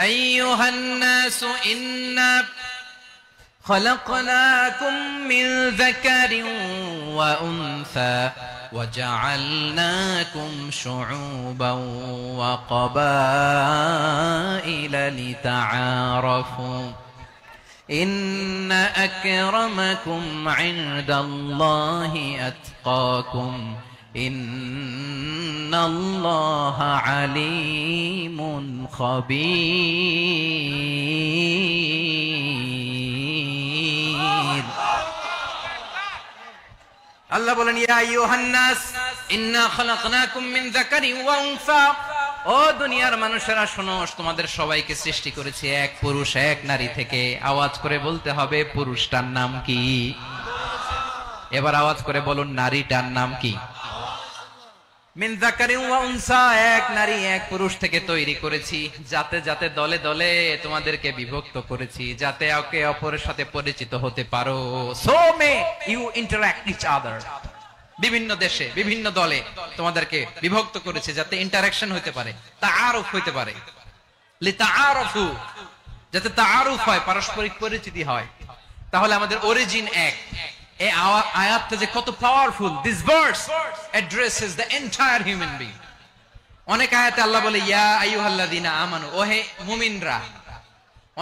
আইয়ুহান নাসু ইন্না খলাকনাকুম মিন যাকারিন ওয়া উনসা وجعلناكم شعوبا وقبائل لتعارفوا إن أكرمكم عند الله أتقاكم إن الله عليم خبير আল্লাহ বলেন ইয়া আইয়ুহান নাস ইন্না খলাকনাকুম মিন যাকারিন ওয়া উনসা। ও দুনিয়ার মানুষেরা শোনো, তোমাদের সবাইকে সৃষ্টি করেছি এক পুরুষ এক নারী থেকে। আওয়াজ করে বলতে হবে পুরুষটার নাম কি? এবার আওয়াজ করে বলুন নারীটার নাম কি? মিন যাকারিন ওয়া উনসা, এক নারী এক পুরুষ থেকে তৈরি করেছি। যাতে যাতে দলে দলে তোমাদেরকে বিভক্ত করেছি, যাতে একে অপরের সাথে পরিচিত হতে পারো। So may you interact each other. বিভিন্ন দেশে বিভিন্ন দলে তোমাদেরকে বিভক্ত করেছে যাতে ইন্টারঅ্যাকশন হতে পারে, তাআরুফ হতে পারে। লিতাআরফু, যাতে তাআরুফ হয়, পারস্পরিক পরিচিতি হয়। তাহলে আমাদের অরিজিন এক। এই আয়াতটা যে কত powerful. This verse addresses the entire human being. অনেক আয়াতে আল্লাহ বলে ইয়া আইয়ুহাল্লাযীনা আমানু, ওহে মুমিনরা।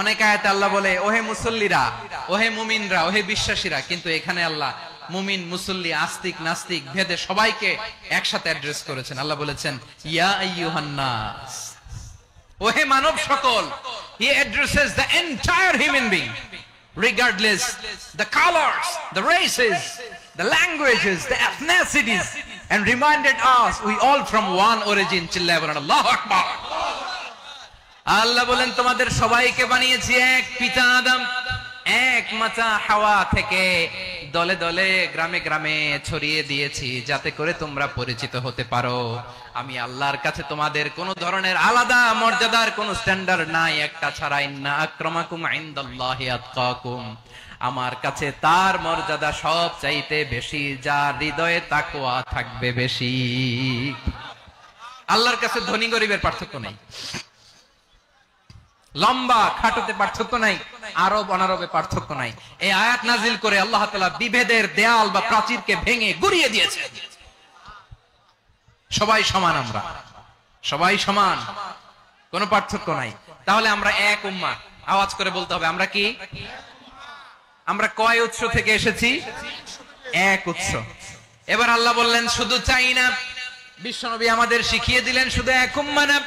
অনেক আয়াতে আল্লাহ বলে ওহে মুসল্লিরা, ওহে মুমিনরা, ওহে বিশ্বাসীরা। কিন্তু এখানে আল্লাহ মুমিন মুসল্লি আস্তিক নাস্তিক ভেদে সবাইকে একসাথে অ্যাড্রেস করেছেন। আল্লাহ বলেছেন ইয়া আইয়ুহান নাস, ওহে মানব সকল। হি addresses the entire human being regardless the colors, the races, the languages, the ethnicities, and reminded us we all from one origin. Chillaya bolen Allahu Akbar. আল্লাহ বলেন তোমাদের সবাইকে বানিয়েছি এক পিতা আদম, এক মাতা হাওয়া থেকে। দলে দলে গ্রামে গ্রামে ছড়িয়ে দিয়েছি যাতে করে তোমরা পরিচিত হতে পারো। আমি আল্লাহর কাছে তোমাদের কোন ধরনের আলাদা মর্যাদার কোন স্ট্যান্ডার্ড নাই একটা ছাড়া। ইন্না আক্রামাকুম ইনদাল্লাহি আতকাকুম, আমার কাছে তার মর্যাদা সব চাইতে বেশি যার হৃদয়ে তাকওয়া থাকবে বেশি। আল্লাহর কাছে ধনী গরিবের পার্থক্য নেই, লম্বা খাটোতে পার্থক্য নাই, আরব অনারবে পার্থক্য নাই। এই আয়াত নাজিল করে আল্লাহ তাআলা বিভেদের দেয়াল বা প্রাচীরকে ভেঙে গুড়িয়ে দিয়েছে। সবাই সমান, আমরা সবাই সমান, কোনো পার্থক্য নাই। তাহলে আমরা এক উম্মাহ। আওয়াজ করে বলতে হবে আমরা কি? আমরা কয় উৎস থেকে এসেছি? এক উৎস। এবার আল্লাহ বললেন শুধু চাই না, বিশ্বনবী আমাদের শিখিয়ে দিলেন শুধু এক উম্মাহ না,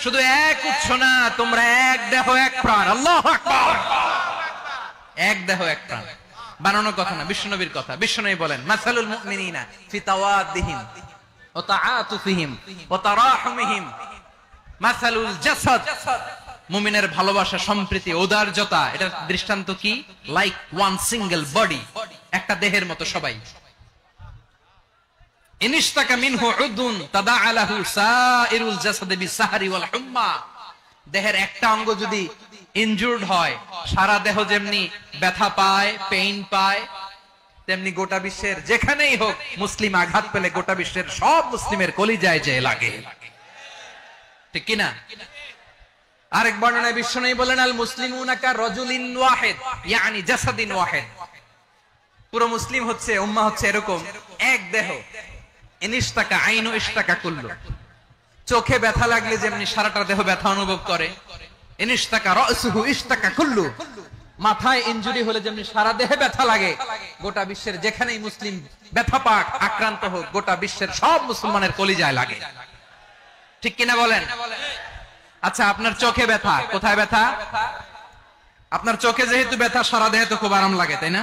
শুধু এক উৎস না, তোমরা এক দেহ এক প্রাণ। আল্লাহু আকবার। এক দেহ এক প্রাণ। বানানো কথা না, বিশ্বনবীর কথা। বিশ্বনবী বলেন মাসালুল মুমিনিনা ফি তাওয়াদ্দিহিম ওয়া তাআতুফিহিম ওয়া তারাহুমিহিম মাসালুল জাসাদ, মুমিনের ভালোবাসা, সম্প্রীতি, ঔদার্যতা, এটা দৃষ্টান্ত কি? লাইক ওয়ান সিঙ্গেল বডি, একটা দেহের মতো সবাই। ইনিশতাকা মিনহু উদুন তাদাআ লাহু সাইরুল জাসাদি বিসাহরি ওয়াল হুম্মা, দেহের একটা অঙ্গ যদি ইনজুরড হয় সারা দেহ যেমনি ব্যথা পায়, পেইন পায়, তেমনি গোটা বিশ্বের যেখানেই হোক মুসলিম আঘাত পেলে গোটা বিশ্বের সব মুসলিমের কলিজায় যে লাগে, ঠিক কিনা? আরেক বর্ণনায় বিশ্বনবী বলেন আল মুসলিমুনা কা রাজুলিন ওয়াহিদ ইয়ানি জাসাদিন ওয়াহিদ, পুরো মুসলিম হচ্ছে, উম্মাহ হচ্ছে এরকম এক দেহ। ইনিশতাকা আইনু ইশতাকা কুল্লু, চোখে ব্যথা লাগলে যেমনি সারাটা দেহ ব্যথা অনুভব করে, ইনিশতাকা রাসুহু ইশতাকা কুল্লু, মাথায় ইনজুরি হলে যেমনি সারা দেহে ব্যথা লাগে, গোটা বিশ্বের যেখানেই মুসলিম ব্যথা পাক, আক্রান্ত হোক, গোটা বিশ্বের সব মুসলমানের কলিজায় লাগে, ঠিক কিনা বলেন? আচ্ছা, আপনার চোখে ব্যথা, কোথায় ব্যথা? আপনার চোখে যেহেতু ব্যথা, সারা দেহে তো খুব আরাম লাগে, তাই না?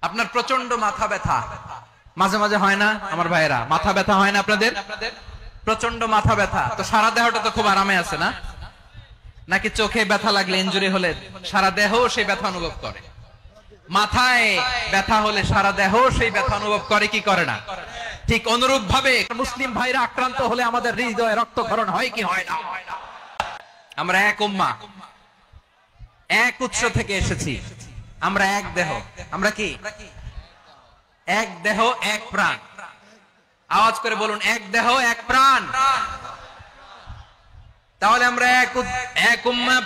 আপনার প্রচন্ড মাথা ব্যথা মাঝে মাঝে হয় না আমার ভাইয়েরা? মাথা ব্যথা হয় না আপনাদের? প্রচন্ড মাথা ব্যথা, তো সারা দেহটা তো খুব আরামে আছে না? নাকি চোখে ব্যথা লাগলে, ইনজুরি হলে সারা দেহ সেই ব্যথা অনুভব করে? মাথায় ব্যথা হলে সারা দেহ সেই ব্যথা অনুভব করে কি করে না? ঠিক অনুরূপ ভাবে মুসলিম ভাইরা আক্রান্ত হলে আমাদের হৃদয়ে রক্তক্ষরণ হয় কি হয় না? আমরা এক উম্মাহ, এক উৎস থেকে এসেছি, আমরা এক দেহ। আমরা কি? এক দেহ এক প্রাণ। আওয়াজ করে বলুন, এক দেহ এক প্রাণ। তাহলে আমরা এক উম্মাহ,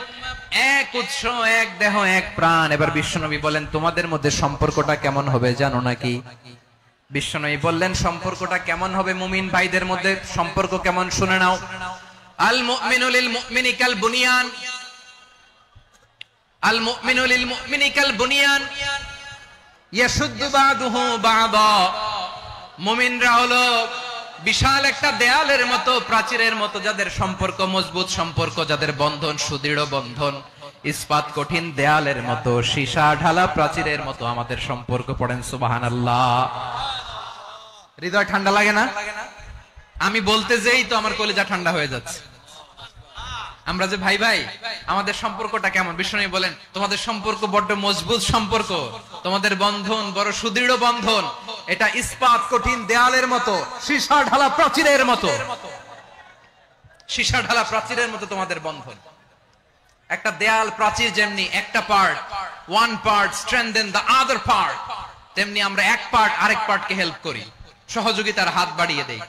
এক উৎস, এক দেহ এক প্রাণ। এবার বিশ্বনবী বলেন তোমাদের মধ্যে সম্পর্কটা কেমন হবে জানো নাকি? বিশ্বনবী বললেন সম্পর্কটা কেমন হবে মুমিন ভাইদের মধ্যে, সম্পর্ক কেমন শুনে নাও। আল মুমিনু লিল মুমিনি কাল বুনিয়ান, আল মুমিনু লিল মুমিনি কাল বুনিয়ান ইয়াশুদ্দু বাদুহু বাদা, মুমিনরা হলো বিশাল একটা দেয়ালের মতো, প্রাচীরের মতো, যাদের সম্পর্ক মজবুত সম্পর্ক, যাদের বন্ধন সুদৃঢ় বন্ধন, ইস্পাত কঠিন দেয়ালের মতো, সীসা ঢালা প্রাচীরের মতো আমাদের সম্পর্ক। পড়েন সুবহানাল্লাহ। হৃদয় ঠান্ডা লাগে না? আমি বলতে যেই তো আমার কলিজা ঠান্ডা হয়ে যাচ্ছে। আমরা যে ভাই ভাই, আমাদের সম্পর্কটা কেমন? বিশ্বনবী বলেন তোমাদের সম্পর্ক বড্ড মজবুত সম্পর্ক, তোমাদের বন্ধন বড় সুদৃঢ় বন্ধন, এটা ইস্পাত কঠিন দেয়ালের মতো, সীসা ঢালা প্রাচীরের মতো, সীসা ঢালা প্রাচীরের মতো তোমাদের বন্ধন। একটা দেয়াল প্রাচীর যেমনি একটা part, one part strengthen the other part, তেমনি আমরা এক পার্ট আরেক পার্টকে হেল্প করি, সহযোগিতার হাত বাড়িয়ে দেই।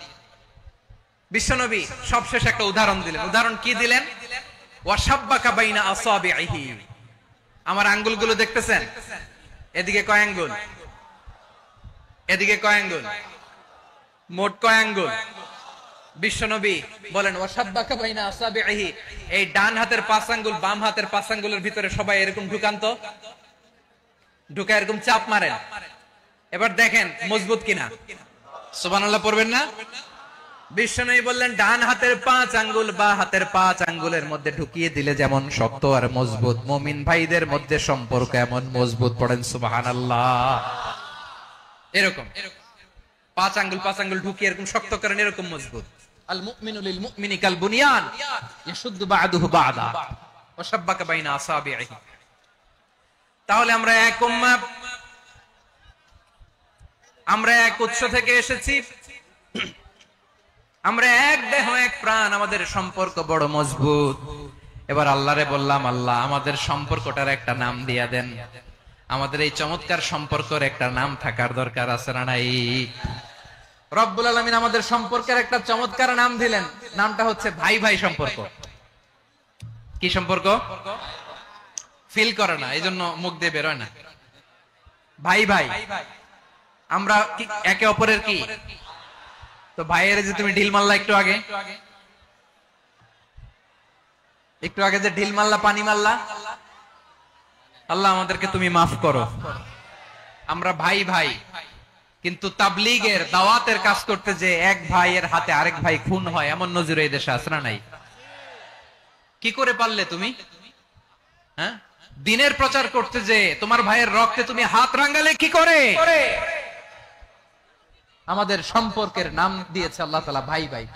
বিশ্বনবী সবশেষ একটা উদাহরণ দিলেন। উদাহরণ কি দিলেন? ওয়াশাব্বাকা বাইনা আসাবিহি, আমার আঙ্গুলগুলো দেখতেছেন? এদিকে কয় আঙ্গুল, এদিকে কয় আঙ্গুল, মোট কয় আঙ্গুল? বিশ্বনবী বলেন ওয়াশাব্বাকা বাইনা আসাবিহি, এই ডান হাতের 5 আঙ্গুল বাম হাতের 5 আঙ্গুলের ভিতরে সবাই এরকম ঢুকান্ত, ঢুকা এরকম চাপ মারেন। এবার দেখেন মজবুত কিনা। সুবহানাল্লাহ পড়বেন না? বিশ্বনবী বললেন ডান হাতের 5 আঙ্গুল বা হাতের 5 আঙ্গুলের মধ্যে ঢুকিয়ে দিলে যেমন শক্ত আর মজবুত, মুমিন ভাইদের মধ্যে সম্পর্ক এমন মজবুত। পড়েন সুবহানাল্লাহ। এরকম 5 আঙ্গুল ঢুকিয়ে এরকম শক্ত করেন, এরকম মজবুত। আল মুমিনু লিল মুমিনি কাল বুনিয়ান ইয়াশুদ্দু বা'দুহু বা'দা ওয়া শাব্বাকা বাইনা আসাবিহি। তাহলে আমরা এক উম্মাহ, আমরা এক উৎস থেকে এসেছি, আমরা এক দেহ এক প্রাণ, আমাদের সম্পর্ক বড় মজবুত। এবার আল্লাহরে বললাম আল্লাহ আমাদের সম্পর্কটার একটা নাম দিয়া দেন, আমাদের এই চমৎকার সম্পর্কের একটা নাম থাকার দরকার আছে না নাই? রব্বুল আলামিন আমাদের সম্পর্কের একটা চমৎকার নাম দিলেন, নামটা হচ্ছে ভাই ভাই সম্পর্ক। কি সম্পর্ক? ফিল করে না, এই জন্য মুখ দিয়ে বেরোয় না। ভাই ভাই, আমরা একে অপরের কি? তো ভাইয়ের যে তুমি ঢিল মারলা একটু আগে, একটু আগে যে ঢিল মারলা, পানি মারলা, আল্লাহ আমাদেরকে তুমি মাফ করো। আমরা ভাই ভাই, কিন্তু তাবলীগের দাওয়াতের কাজ করতে যে এক ভাইয়ের হাতে আরেক ভাই খুন হয়, এমন নজির এই দেশে আছে না নাই? কি করে পারলে তুমি? হ্যাঁ, দিনের প্রচার করতে যে তোমার ভাইয়ের রক্তে তুমি হাত রাঙ্গালে কি করে? আমাদের সম্পর্কের নাম দিয়েছে আল্লাহ তাআলা ভাই ভাই।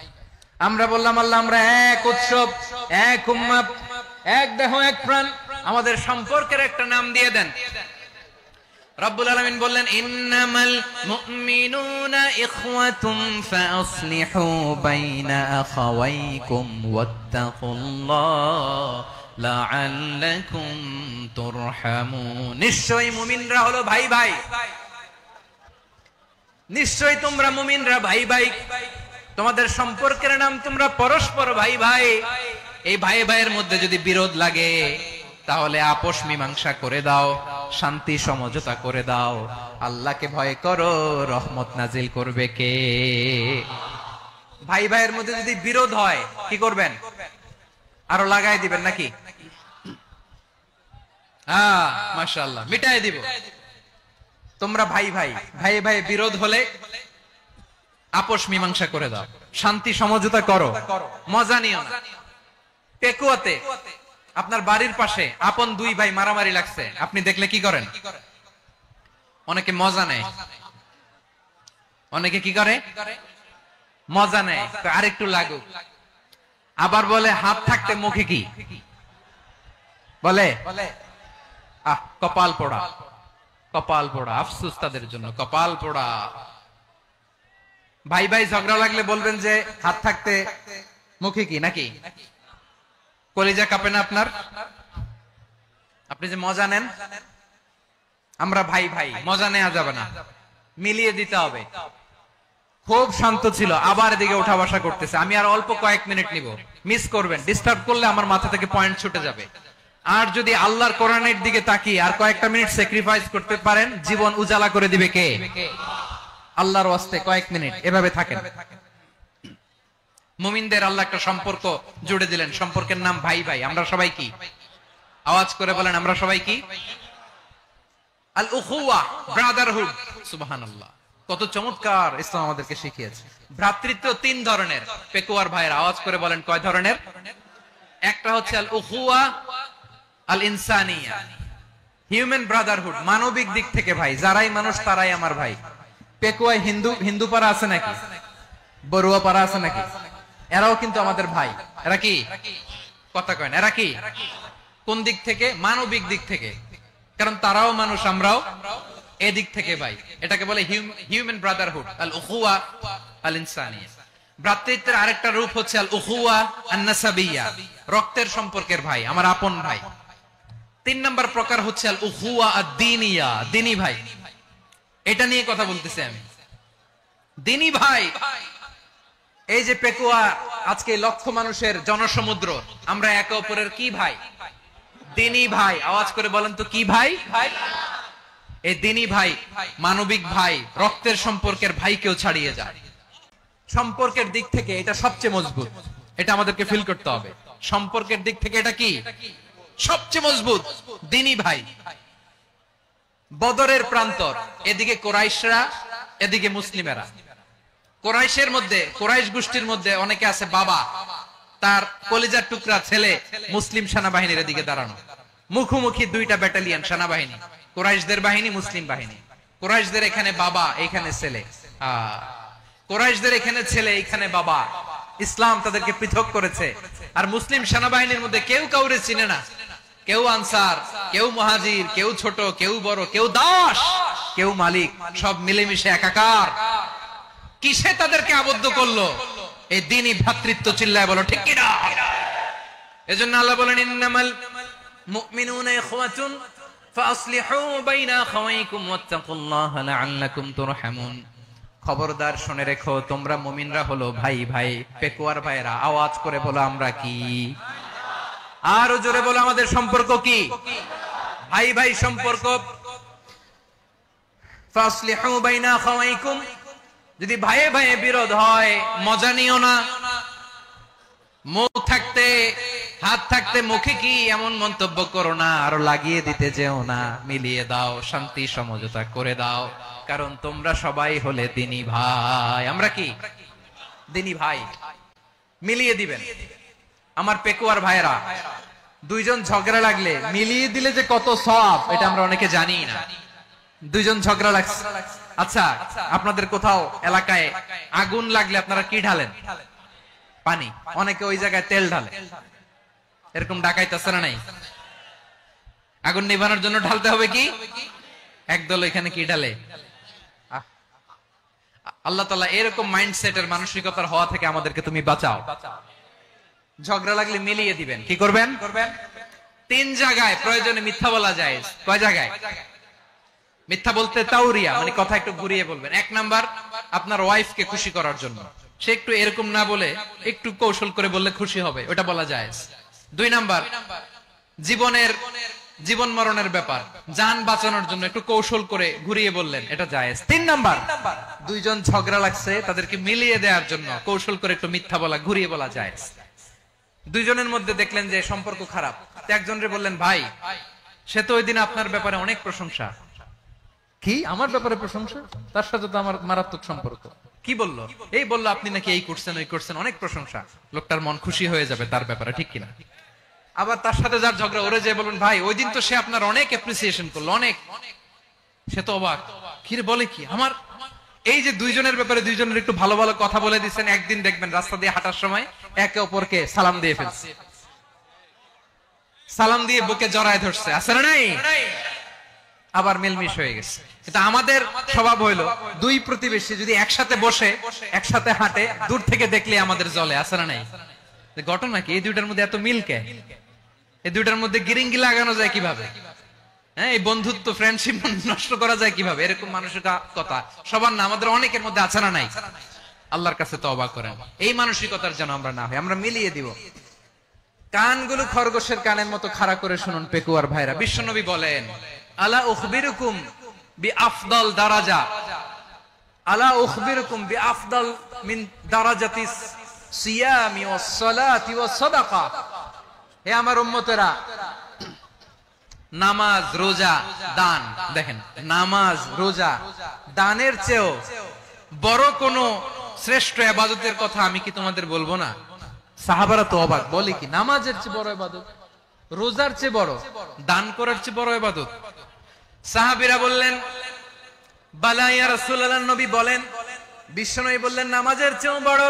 আমরা বললাম আল্লাহ আমরা এক উৎসব, এক উম্মাহ, এক দেহ, এক প্রাণ, আমাদের সম্পর্কের একটা নাম দিয়ে দেন। রব্বুল আলামিন বললেন ইন্নামাল মুমিনুনা ইখওয়াতুম ফাআসলিহু বাইনা আখাওয়াইকুম ওয়াত্তাকুল্লাহ লাআল্লাকুম তুরহামুন। নিশ্চয়ই মুমিনরা হলো ভাই ভাই, নিশ্চয়ই তোমরা মুমিনরা ভাই ভাই, তোমাদের সম্পর্কের নাম তোমরা পরস্পর ভাই ভাই। এই ভাই ভাইয়ের মধ্যে যদি বিরোধ লাগে তাহলে আপোষ মীমাংসা করে দাও, শান্তি সমঝোতা করে দাও। আল্লাহকে ভয় করো, রহমত নাজিল করবে কে? ভাই ভাইয়ের মধ্যে যদি বিরোধ হয় কি করবেন? আরো লাগাই দিবেন নাকি? হ্যাঁ, মাশাআল্লাহ, মিটাই দিব। তোমরা ভাই ভাই, ভাই ভাই বিরোধ হলে আপোষ মীমাংসা করে দাও, শান্তি সমঝোতা করো, মজা নিও না। পেকুয়াতে আপনার বাড়ির পাশে আপন দুই ভাই মারামারি লাগছে, আপনি দেখলে কি করেন? অনেকে মজা নেয়, অনেকে কি করে? মজা নেয়, আরেকটু লাগুক। আবার বলে হাত থাকতে মুখে কি বলে? আহ, কপাল পোড়া, কপাল পোড়া। আফসোস তাদের জন্য, কপাল পোড়া। ভাই ভাই ঝগড়া লাগলে বলবেন যে হাত থাকতে মুখে কি, নাকি? কলিজা কাঁপে না আপনার? আপনি যে মজা নেন। আমরা ভাই ভাই, মজা নেওয়া যাবে না, মিলিয়ে দিতে হবে। খুব শান্ত ছিল, আবার এদিকে ওঠা বসা করতেছে। আমি আর অল্প কয়েক মিনিট নিব, মিস করবেন। ডিস্টার্ব করলে আমার মাথা থেকে পয়েন্ট ছুটে যাবে। আর যদি আল্লাহর কোরআনের দিকে তাকিয়ে আর কয়েকটা মিনিট স্যাক্রিফাইস করতে পারেন, জীবন উজালা করে দিবে কে? আল্লাহর ওয়াস্তে কয়েক মিনিট এভাবে থাকেন। মুমিনদের আল্লাহ একটা সম্পর্ক জুড়ে দিলেন, সম্পর্কের নাম ভাই ভাই। আমরা সবাই কি? আওয়াজ করে বলেন, আমরা সবাই কি? আল উখুয়া, ব্রাদারহুড। সুবহানাল্লাহ, কত চমৎকার ইসলাম আমাদেরকে শিখিয়েছে। ভ্রাতৃত্ব তিন ধরনের। পেকুয়ার ভাইয়ের আওয়াজ করে বলেন, কয় ধরনের? একটা হচ্ছে আল উখুয়া আল ইনসানিয়া, হিউম্যান ব্রাদারহুড, মানবিক দিক থেকে ভাই। যারাই মানুষ তারাই আমার ভাই। পেকুয়ায় হিন্দু পাড়া আছে নাকি? বড়ুয়া পাড়া আছে নাকি? এরাও কিন্তু আমাদের ভাই। এরা কি? কথা কয় না, এরা কি? কোন দিক থেকে? মানবিক দিক থেকে। কারণ তারাও মানুষ, আমরাও এদিক থেকে ভাই। এটাকে বলে হিউম্যান ব্রাদারহুড, আল উখুয়া আল ইনসানিয়া। ভ্রাতৃত্বের আরেকটা রূপ হচ্ছে আল উখুয়া আন নাসাবিয়া, রক্তের সম্পর্কের ভাই, আমার আপন ভাই। তিন নম্বর প্রকার হচ্ছে আল উখুয়া আদ-দীনিয়া, দিনী ভাই। এটা নিয়ে কথা বলতেছি আমি। দিনী ভাই, এই যে পেকুয়া আজকে লক্ষ মানুষের জনসমুদ্র, আমরা একে অপরের কি ভাই? দিনী ভাই। আওয়াজ করে বলেন তো, কি ভাই? এই দিনী ভাই, মানবিক ভাই, রক্তের সম্পর্কের ভাইকেও ছাড়িয়ে যায়। সম্পর্কের দিক থেকে এটা সবচেয়ে মজবুত। এটা আমাদেরকে ফিল করতে হবে। সম্পর্কের দিক থেকে এটা কি? সবচেয়ে মজবুত, দিনী ভাই। বদরের প্রান্তর, এদিকে কোরাইশরা, এদিকে মুসলিমেরা। কোরাইশের মধ্যে, কোরাইশ গোষ্ঠীর মধ্যে অনেকে আছে বাবা, তার কলিজার টুকরা ছেলে মুসলিম সেনাবাহিনীর এদিকে দাঁড়ানো। মুখোমুখি দুইটা ব্যাটালিয়ন সেনাবাহিনী, কোরাইশদের বাহিনী, মুসলিম বাহিনী। কোরাইশদের এখানে বাবা, এখানে ছেলে। কোরাইশদের এখানে ছেলে, এখানে বাবা। ইসলাম তাদেরকে পৃথক করেছে। আর মুসলিম সেনাবাহিনীর মধ্যে কেউ কাউরে চিনে না। কেউ আনসার, কেউ মুহাজির, কেউ ছোট, কেউ বড়, কেউ দাস, কেউ মালিক, সব মিলেমিশে একাকার। কিসে তাদেরকে আবদ্ধ করলো? এই দ্বীনি ভ্রাতৃত্ব। চিল্লায় বলো ঠিক কিনা? এজন্য আল্লাহ বলেন, ইন্নামাল মুমিনুনা ইখওয়াতুন ফাসলিহু বাইনা আখাওয়াইকুম ওয়াত্তাকুল্লাহা লাআল্লাকুম তুরহামুন। খবরদার শুনে রেখো, তোমরা মুমিনরা হলো ভাই ভাই। পেকুয়ার ভাইরা আওয়াজ করে বলো, আমরা কি? আরো জোরে বলো, আমাদের সম্পর্ক কি? ভাই ভাই সম্পর্ক। ফাসলিহু বাইনা আখাওয়াইকুম, যদি ভাইয়ে ভাইয়ে বিরোধ হয় মজা নিও না। মুখ থাকতে, হাত থাকতে মুখে কি এমন মন্তব্য করো না। আরো লাগিয়ে দিতে যেও না, মিলিয়ে দাও, শান্তি সমঝোতা করে দাও। কারণ তোমরা সবাই হলে দিনী ভাই। আমরা কি? দিনী ভাই। মিলিয়ে দিবেন। আমার পেকুয়ার ভাইয়েরা, দুইজন ঝগড়া লাগলে মিলিয়ে দিলে যে কত সওয়াব এটা আমরা অনেকে জানি না। দুইজন ঝগড়া লাগছে, আচ্ছা আপনাদের কোথাও এলাকায় আগুন লাগলে আপনারা কি ঢালেন? পানি। অনেকে ওই জায়গায় তেল ঢালে। এরকম ডাকাইতে আছে না নাই? আগুন নিভানোর জন্য ঢালতে হবে কি? একদল এখানে কি ঢালে? আল্লাহ তাআলা এরকম মাইন্ডসেটের মানসিকতার হওয়া থেকে আমাদেরকে তুমি বাঁচাও। ঝগড়া লাগলে মিলিয়ে দিবেন। কি করবেন? 3 জায়গায় প্রয়োজনে মিথ্যা বলা যায়। কয় জায়গায় মিথ্যা বলতে? তাওরিয়া, মানে কথা একটু ঘুরিয়ে বলবেন। 1 নাম্বার, আপনার ওয়াইফকে খুশি করার জন্য, সে একটু এরকম না বলে একটু কৌশল করে বললে খুশি হবে, ওটা বলা যায়। 2 নাম্বার, জীবন মরণের ব্যাপার, জান বাঁচানোর জন্য একটু কৌশল করে ঘুরিয়ে বললেন, এটা জায়েজ। 3 নাম্বার, দুইজন ঝগড়া লাগছে তাদেরকে মিলিয়ে দেওয়ার জন্য কৌশল করে একটু মিথ্যা বলা, ঘুরিয়ে বলা জায়েজ। দুইজনের মধ্যে দেখলেন যে সম্পর্ক খারাপ, একজনরে বললেন, ভাই সে তো ওই দিন আপনার ব্যাপারে অনেক প্রশংসা। কি আমার ব্যাপারে প্রশংসা? তার সাথে তো আমার মারাত্মক সম্পর্ক। কি বললো? এই বললো আপনি নাকি এই করছেন ওই করছেন, অনেক প্রশংসা। লোকটার মন খুশি হয়ে যাবে তার ব্যাপারে, ঠিক কিনা? আবার তার সাথে যার ঝগড়া, ওরে যে বলুন, ভাই ওই দিন তো সে আপনার অনেক অ্যাপ্রিসিয়েশন করলো, অনেক। সে তো অবাক, কি রে বলে কি? আমার এই যে দুইজনের ব্যাপারে দুইজনের একটু ভালো ভালো কথা বলে দিচ্ছেন, একদিন দেখবেন রাস্তা দিয়ে হাঁটার সময় একে অপরকে সালাম দিয়ে ফেলছে, সালাম দিয়ে বুকে জড়ায় ধরছে, আছে না নাই? আবার মিলমিশ হয়ে গেছে। কিন্তু আমাদের স্বভাব হইলো, দুই প্রতিবেশী যদি একসাথে বসে একসাথে হাঁটে, দূর থেকে দেখলে আমাদের জ্বলে, আছে না নাই? ঘটনা কি? এই দুইটার মধ্যে এত মিল কে? এই দুইটার মধ্যে গিরিঙ্গি লাগানো যায় কিভাবে? হ্যাঁ, এই বন্ধুত্ব ফ্রেন্ডশিপ নষ্ট করা যায় কিভাবে? এরকম মানসিকতা সবার না, আমাদের অনেকের মধ্যে আছে না নাই? আল্লাহর কাছে তওবা করেন এই মানসিকতার যেন আমরা না হই, আমরা মিলিয়ে দিব। কানগুলো খরগোশের কানের মতো খাড়া করে শুনুন পেকুয়ার ভাইরা। বিশ্বনবী বলেন, আলা উখবিরুকুম বিআফদাল দারাজা, আলা উখবিরুকুম বিআফদাল মিন দারাজাতিস সিয়ামি ওয়াস সালাতি ওয়াস সাদাকা। হে আমার উম্মতেরা, নামাজ, রোজা, দান, দেখেন নামাজ, রোজা, দানের চেয়েও বড় কোন শ্রেষ্ঠ ইবাদতের কথা আমি কি তোমাদের বলবো না? সাহাবারা তো অবাক, বলে কি নামাজের চেয়ে বড় ইবাদত, রোজার চেয়ে বড়, দান করার চেয়ে বড় ইবাদত? সাহাবীরা বললেন, বালা ইয়া রাসূলুল্লাহ, নবী বলেন। বিশ্বনবী বললেন, নামাজের চেয়েও বড়,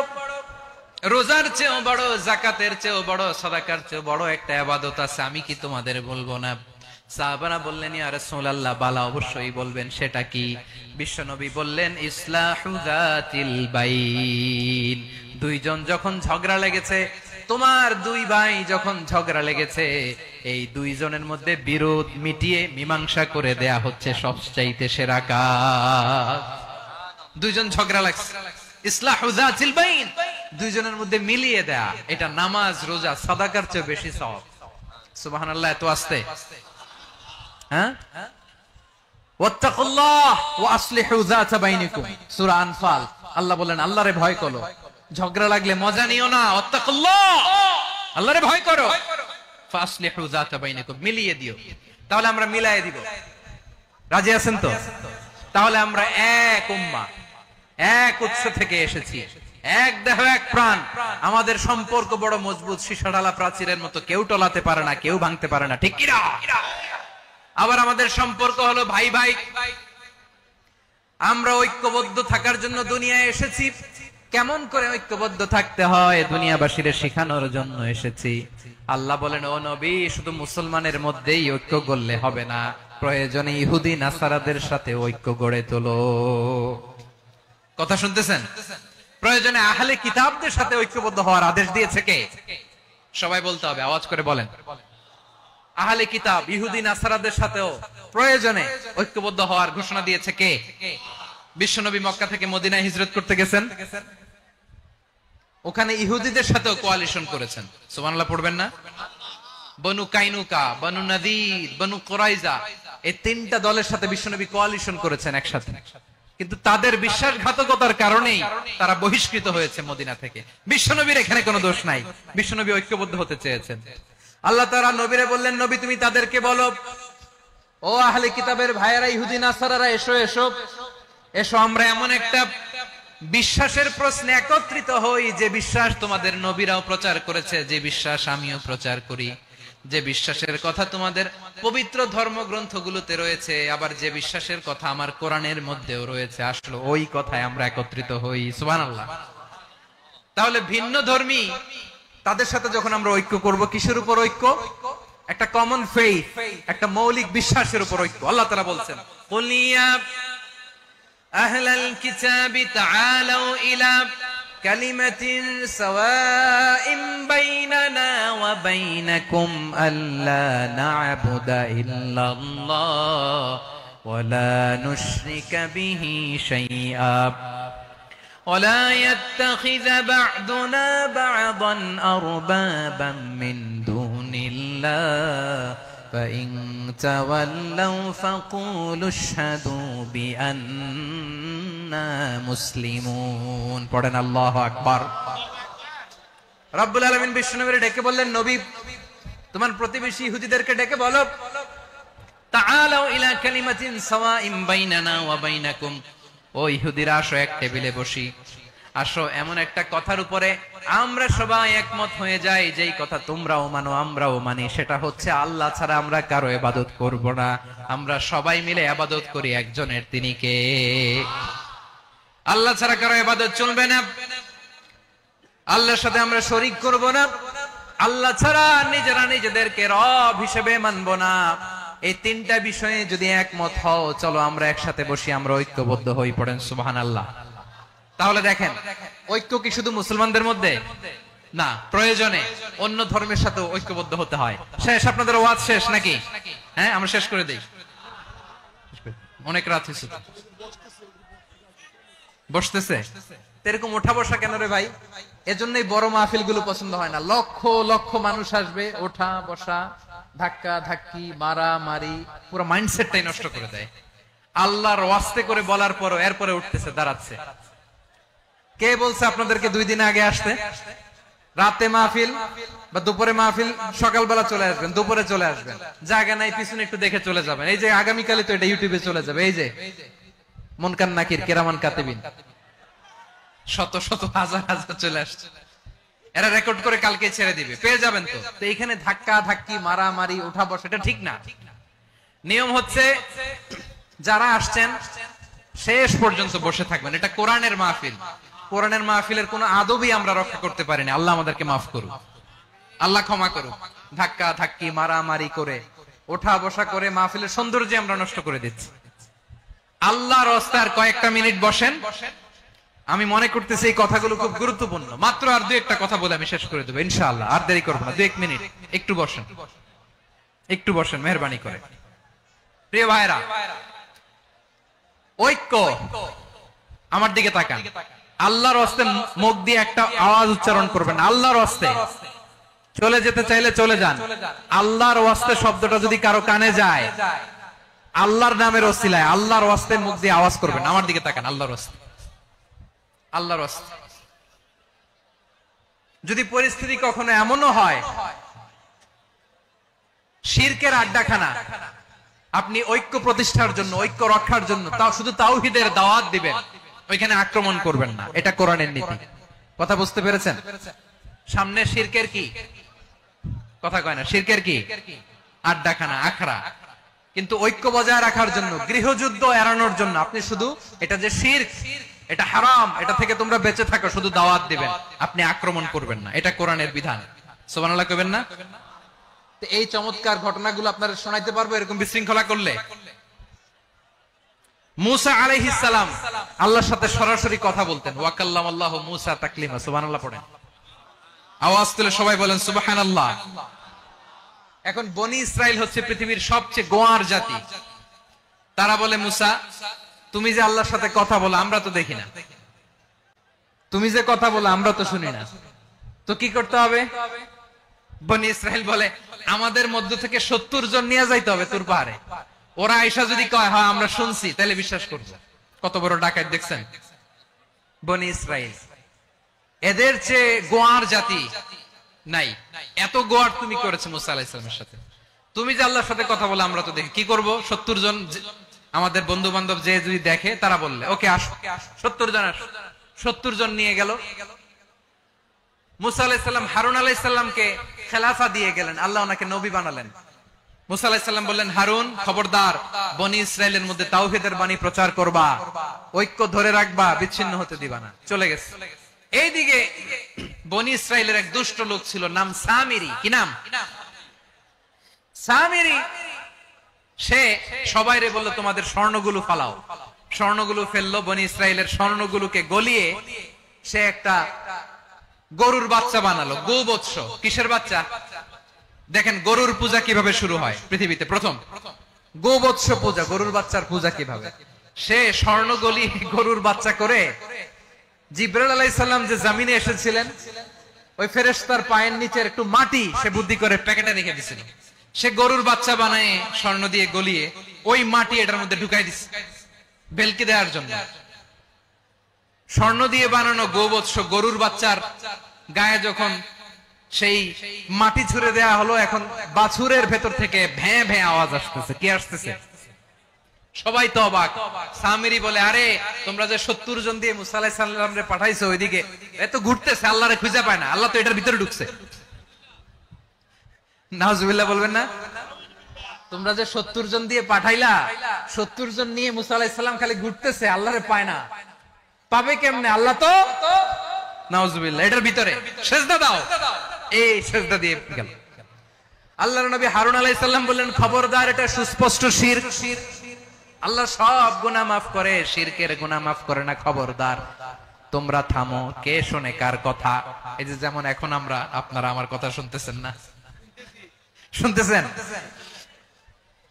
রোজার চেয়েও বড়, যাকাতের চেয়েও বড়, সাদাকার চেয়েও বড় একটা ইবাদত আছে, আমি কি তোমাদের বলবো না? সাহাবারা বললেন, ইয়া রাসূলুল্লাহ, বালা, অবশ্যই বলবেন, সেটা কি? বিশ্বনবী বললেন, ইসলাহু যাতিল বাইন। দুইজন যখন ঝগড়া লেগেছে, তোমার দুই ভাই যখন ঝগড়া লেগেছে, এই দুইজনের মধ্যে বিরোধ মিটিয়ে মীমাংসা করে দেয়া হচ্ছে সবচাইতে সেরা কাজ। দুইজন ঝগড়া লাগছে, ইসলাহু যাতিল বাইন, দুইজনের মধ্যে মিলিয়ে দেয়া, এটা নামাজ, রোজা, সাদাকার চেয়ে বেশি সওয়াব। সুবহানাল্লাহ, এত আস্তে। হ্যাঁ, ওয়াত্তাকুল্লাহ ওয়া আসলিহু যাতা বাইনিকুম, সূরা আনফাল। আল্লাহ বলেন, আল্লাহরে ভয় করো, ঝগড়া লাগলে মজা নিও না, ওয়াত্তাকুল্লাহ, আল্লাহরে ভয় করো, ফাসলিহু যাতা বাইনিকুম, মিলিয়ে দিও। তাহলে আমরা মিলায়ে দিব। রাজি আছেন তো? তাহলে আমরা এক উম্মাহ, এক উৎস থেকে এসেছি, এক দেহ এক প্রাণ, আমাদের সম্পর্ক বড় মজবুত, সীসাঢালা প্রাচীরের মতো, কেউ টলাতে পারে না, কেউ ভাঙতে পারে না, ঠিক কিনা? আবার আমাদের সম্পর্ক হলো ভাই ভাই, আমরা ঐক্যবদ্ধ থাকার জন্য দুনিয়ায় এসেছি। কেমন করে ঐক্যবদ্ধ থাকতে হয় দুনিয়াবাসীদের শেখানোর জন্য এসেছি। আল্লাহ বলেন, ও নবী, শুধু মুসলমানের মধ্যেই ঐক্য গড়লে হবে না, প্রয়োজনে ইহুদি নাসারাদের সাথে ঐক্য গড়ে তোলো। কথা শুনতেছেন? প্রয়োজনে আহলে কিতাবদের সাথে ঐক্যবদ্ধ হওয়ার আদেশ দিয়েছে কে? সবাই বলতে হবে, আওয়াজ করে বলেন। আহলে কিতাব, ইহুদি নাসারাদের সাথেও প্রয়োজনে ঐক্যবদ্ধ হওয়ার ঘোষণা দিয়েছে কে? বিশ্বনবী মক্কা থেকে মদিনায় হিজরত করতে গেছেন, ওখানে ইহুদিদের সাথেও কোয়ালিশন করেছেন। সুবহানাল্লাহ পড়বেন না? বনু কাইনুকা, বনু নাদির, বনু কুরাইজা, এই 3টা দলের সাথে বিশ্বনবী কোয়ালিশন করেছেন একসাথে। কিন্তু তাদের বিশ্বাসঘাতকতার কারণেই তারা বহিষ্কৃত হয়েছে মদিনা থেকে। বিশ্বনবীর এখানে কোনো দোষ নাই, বিশ্বনবী ঐক্যবদ্ধ হতে চেয়েছেন। আল্লাহ তাআলা নবীরে বললেন, নবী তুমি তাদেরকে বলো, ও আহলে কিতাবের ভাইয়েরা, ইহুদি নাসারারা, এসো এসো এসো, আমরা এমন একটা বিশ্বাসের প্রশ্নে একত্রিত হই যে বিশ্বাস তোমাদের নবীরাও প্রচার করেছে, যে বিশ্বাস আমিও প্রচার করি। যে বিশ্বাসের কথা তোমাদের পবিত্র ধর্মগ্রন্থগুলোতে রয়েছে, আবার যে বিশ্বাসের কথা আমার কোরআনের মধ্যেও রয়েছে, আসলে ওই কথায় আমরা একত্রিত হই। সুবহানাল্লাহ। তাহলে ভিন্ন ধর্মী তাদের সাথে যখন আমরা ঐক্য করব, কিসের উপর ঐক্য? একটা কমন ফেইথ, একটা মৌলিক বিশ্বাসের উপর ঐক্য। আল্লাহ তাআলা বলছেন, কুল ইয়া আহলাল কিতাবি তাআলাউ ইলা কালিমাতিন সাওয়াইন বাইনানা ওয়া বাইনাকুম আল্লা না'বুদা ইল্লাল্লাহ ওয়া লা নুশরিকা বিহি শাইআ ولا يتخذ بعضنا بعضا أربابا من دون الله فإن تولوا فقولوا اشهدوا بأننا مسلمون। পড়েন আল্লাহু আকবার। রব্বুল আলামিন বিশ্বনবীকে ডেকে বললেন, নবী তোমার প্রতিবেশী ইহুদিদেরকে ডেকে বলো, তাআলাউ ইলা কালিমাতিন সাওয়াইন বাইনানা ওয়া বাইনাকুম, ও ইহুদিরা আসো এক টেবিলে বসি, আসো এমন একটা কথার উপরে আমরা সবাই একমত হয়ে যাই, যেই কথা তোমরাও মানো আমরাও মানি, সেটা হচ্ছে আল্লাহ ছাড়া আমরা কারো ইবাদত করব না, আমরা সবাই মিলে ইবাদত করি একজনের, তিনি কে? আল্লাহ ছাড়া কারো ইবাদত চলবে না, আল্লাহর সাথে আমরা শরীক করব না, আল্লাহ ছাড়া নিজেরা নিজেদেরকে রব হিসেবে মানব না। এই তিনটা বিষয়ে যদি একমত হও, চলো আমরা একসাথে বসি, আমরা ঐক্যবদ্ধ হই। পড়েন সুবহানাল্লাহ। তাহলে দেখেন, ঐক্য কি শুধু মুসলমানদের মধ্যে না, প্রয়োজনে অন্য ধর্মের সাথে ঐক্যবদ্ধ হতে হয়। শেষ, আপনাদের ওয়াজ শেষ নাকি? হ্যাঁ, আমরা শেষ করে দেই, অনেক রাত হয়েছে। বসতেছে এরকম ওঠা বসা কেন রে ভাই? এজন্যই বড় মাহফিল গুলো পছন্দ হয় না। লক্ষ লক্ষ মানুষ আসবে, ওঠা বসা, ধাক্কা ধাক্কি, মারা মারি, পুরো মাইন্ডসেটটাই নষ্ট করে দেয়। আল্লাহর ওয়াস্তে করে বলার পরও এরপরে উঠতেছে, দাঁড়াচ্ছে। কে বলছে আপনাদেরকে 2 দিন আগে আসতে? রাতে মাহফিল বা দুপুরে মাহফিল, সকালবেলা চলে আসবেন, দুপুরে চলে আসবেন, জায়গা নাই পিছনে একটু দেখে চলে যাবেন। এই যে আগামীকালই তো এটা ইউটিউবে চলে যাবে, এই যে মুনকার নাকির কিরামান কাতিবিন, শত শত হাজার হাজার চলে আসছে, এরা রেকর্ড করে কালকে ছেড়ে দিবে, পেয়ে যাবেন। তো এখানে ধাক্কা ধাক্কি, মারামারি, উঠা বসা, এটা ঠিক না। নিয়ম হচ্ছে যারা আসছেন শেষ পর্যন্ত বসে থাকবেন। এটা কোরআনের মাহফিল, কোরআনের মাহফিলের কোন আদবই আমরা রক্ষা করতে পারিনি। আল্লাহ আমাদেরকে মাফ করুক, আল্লাহ ক্ষমা করুক। ধাক্কা ধাক্কি, মারামারি করে, ওঠা বসা করে মাহফিলের সৌন্দর্য আমরা নষ্ট করে দিচ্ছি। আল্লাহর রাস্তায় কয়েকটা মিনিট বসেন। আমি মনে করতেছি এই কথাগুলো খুব গুরুত্বপূর্ণ। মাত্র আর 2-1টা কথা বলে আমি শেষ করে দেবো ইনশাআল্লাহ, আর দেরি করবো না। 2-1 মিনিট একটু বসেন, একটু বসেন মেহেরবানি করে। প্রিয় ভাইরা, ঐক্য, আমার দিকে তাকান। আল্লাহর রাস্তে মুখ দিয়ে একটা আওয়াজ উচ্চারণ করবেন, আল্লাহর রাস্তে। চলে যেতে চাইলে চলে যান। আল্লাহর ওয়াস্তে শব্দটা যদি কারো কানে যায়, আল্লাহর নামের ওসিলায় আল্লাহর ওয়াস্তে মুখ দিয়ে আওয়াজ করবেন। আমার দিকে তাকান, আল্লাহর ওয়াস্তে, আল্লাহর ওয়াস্তে। যদি পরিস্থিতি কখনো এমনও হয় শিরকের আড্ডাখানা, আপনি ঐক্য প্রতিষ্ঠার জন্য, ঐক্য রক্ষার জন্য তাও শুধু তাওহীদের দাওয়াত দিবেন, ওইখানে আক্রমণ করবেন না। এটা কোরআনের নীতি। কথা বুঝতে পেরেছেন? সামনে শিরকের কি কথা কয় না, শিরকের কি আড্ডাখানা, আখড়া। কিন্তু ঐক্য বজায় রাখার জন্য, গৃহযুদ্ধ এড়ানোর জন্য আপনি শুধু এটা যে শিরক, এটা হারাম, এটা থেকে তোমরা বেঁচে থাকো, শুধু দাওয়াত দিবেন, আপনি আক্রমণ করবেন না। এটা কোরআনের বিধান। সুবহানাল্লাহ কইবেন না? এই চমৎকার ঘটনাগুলো আপনারা শোনাইতে পারবো এরকম বিশৃঙ্খলা করলে। মুসা আলাইহিস সালাম আল্লাহর সাথে সরাসরি কথা বলতেন। ওয়া কাল্লামাল্লাহু মুসা তাকলিমা। সুবহানাল্লাহ পড়েন, আওয়াজ তুলে সবাই বলেন সুবহানাল্লাহ। এখন বনি ইসরাইল হচ্ছে পৃথিবীর সবচেয়ে গোয়ার জাতি। তারা বলে, মুসা তুমি যে আল্লাহর সাথে কথা বলো আমরা তো দেখি না, তুমি যে কথা বলো আমরা তো শুনি না, তো কি করতে হবে? বনি ইসরাইল বলে, আমাদের মধ্য থেকে 70 জন নিয়ে যাইতে হবে তুর পাহাড়ে। ওরা আয়েশা যদি কয় হ্যাঁ আমরা শুনছি, তাহলে বিশ্বাস করবো। কত বড় ডাকাত দেখছেন বনি ইসরাইল। এদের চেয়ে গোয়ার জাতি নাই। এত গোয়ার তুমি করেছো মুসা আলাইহিস সালামের সাথে। তুমি যে আল্লাহর সাথে কথা বলে আমরা তো দেখি, কি করব? 70 জন আমাদের বন্ধু বান্ধব যে যদি দেখে, তারা বললে ওকে আসো, 70 জন আসো। 70 জন নিয়ে গেল। মুসা আলাইহিস সালাম হারুন আলাইহিস সালামকে খেলাফা দিয়ে গেলেন, আল্লাহ ওনাকে নবী বানালেন। মুসা আলাইহিস সালাম বললেন, হারুন খবরদার, বনি ইসরায়েলের মধ্যে তাওহীদের বাণী প্রচার করবা, ঐক্য ধরে রাখবা, বিচ্ছিন্ন হতে দিবা না। চলে গেছে। এইদিকে বনি ইসরায়েলের এক দুষ্ট লোক ছিল, নাম সামিরি। কি নাম? সামিরি। সে সবাইরে বলল, তোমাদের স্বর্ণগুলো ফালাও। স্বর্ণগুলো ফেললো, বনি ইসরায়েলের স্বর্ণগুলোকে গলিয়ে সে একটা গরুর বাচ্চা বানালো। গোবৎস। কিসের বাচ্চা? দেখেন গরুর পূজা কিভাবে শুরু হয় পৃথিবীতে প্রথম। গোবৎস পূজা, গরুর বাচ্চার পূজা কিভাবে। সে স্বর্ণ গলি গরুর বাচ্চা করে, জিবরাইল আলাইহিস সালাম যে জমিনে এসেছিলেন, ওই ফেরেশতার পায়ের নিচে একটু মাটি সে বুদ্ধি করে প্যাকেটে রেখে দিয়েছিল। সে গরুর বাচ্চা বানায় স্বর্ণ দিয়ে গলিয়ে ওই মাটি এটার মধ্যে ঢুকাই দিচ্ছে বেলকি দেওয়ার জন্য। স্বর্ণ দিয়ে বানানো গোবৎস গরুর বাচ্চার গায়ে যখন সেই মাটি ছুঁড়ে দেয়া হলো, এখন বাছুরের ভেতর থেকে ভ্যাঁ ভ্যাঁ আওয়াজ আসতেছে। কি আসতেছে? সবাই তো অবাক। সামিরি বলে, আরে তোমরা যে 70 জন দিয়ে মুসা আলাইহিস সালাম রে পাঠাইছো, ওইদিকে এত ঘুরতেছে, আল্লাহরে খুঁজে পায় না, আল্লাহ তো এটার ভিতরে ঢুকছে। নাউজুবিল্লাহ বলবেন না? তোমরা যে 70 জন দিয়ে পাঠাইলা, 70 জন নিয়ে মুসা আলাইহিস সালাম খালি ঘুরতেছে, আল্লাহরে পায় না। পাবে কেমনে? আল্লাহ তো নাউজুবিল্লাহ এটার ভিতরে। সেজদা দাও। এই সেজদা দিয়ে গেল। আল্লাহর নবী হারুন আলাইহিস সালাম বললেন, খবরদার, এটা সুস্পষ্ট শিরক। আল্লাহ সব গুনাহ মাফ করে, শিরকের গুনাহ মাফ করে না। খবরদার, তোমরা থামো। কে শোনে কার কথা? এই যে যেমন এখন আমরা, আপনারা আমার কথা শুনতেছেন না? শুনতেছেন?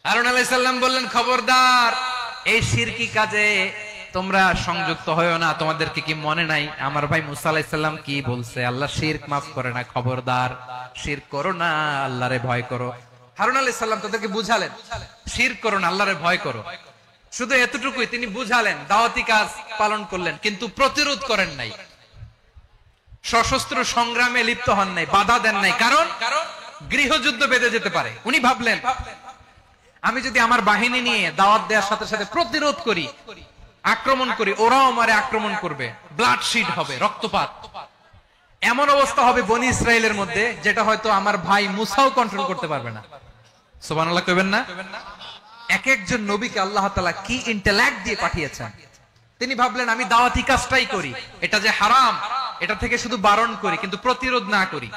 হারুন আলাইহিস সালাম বললেন, খবরদার, এই শিরকি কাজে তোমরা সংযুক্ত হয়ো না। তোমাদেরকে কি মনে নাই আমার ভাই মুসা আলাইহিস সালাম কি বলছে? আল্লাহ শিরক মাফ করে না। খবরদার, শিরক করো না, আল্লাহরে ভয় করো। হারুন আলাইহিস সালাম তাদেরকে বুঝালেন, শিরক করো না, আল্লাহরে ভয় করো। শুধু এতটুকুই তিনি বুঝালেন, দাওয়াতি কাজ পালন করলেন, কিন্তু প্রতিরোধ করেন নাই, সশস্ত্র সংগ্রামে লিপ্ত হন নাই, বাধা দেন নাই। কারণ গৃহযুদ্ধ বেঁধে যেতে পারে। উনি ভাবলেন, আমি যদি আমার বাহিনী নিয়ে দাওয়াত দেওয়ার সাথে সাথে প্রতিরোধ করি, আক্রমণ করি, ওরাও আমারে আক্রমণ করবে, ব্লাডশিড হবে, রক্তপাত। এমন অবস্থা হবে বনি ইসরায়েলের মধ্যে, যেটা হয়তো আমার ভাই মুসাও কন্ট্রোল করতে পারবে না। সুবহানাল্লাহ কইবেন না? এক একজন নবীকে আল্লাহ তাআলা কি ইন্টেলেক্ট দিয়ে পাঠিয়েছেন। তিনি ভাবলেন, আমি দাওয়াতি কাজটাই করি, এটা যে হারাম এটা থেকে শুধু বারণ করি, কিন্তু প্রতিরোধ না করি।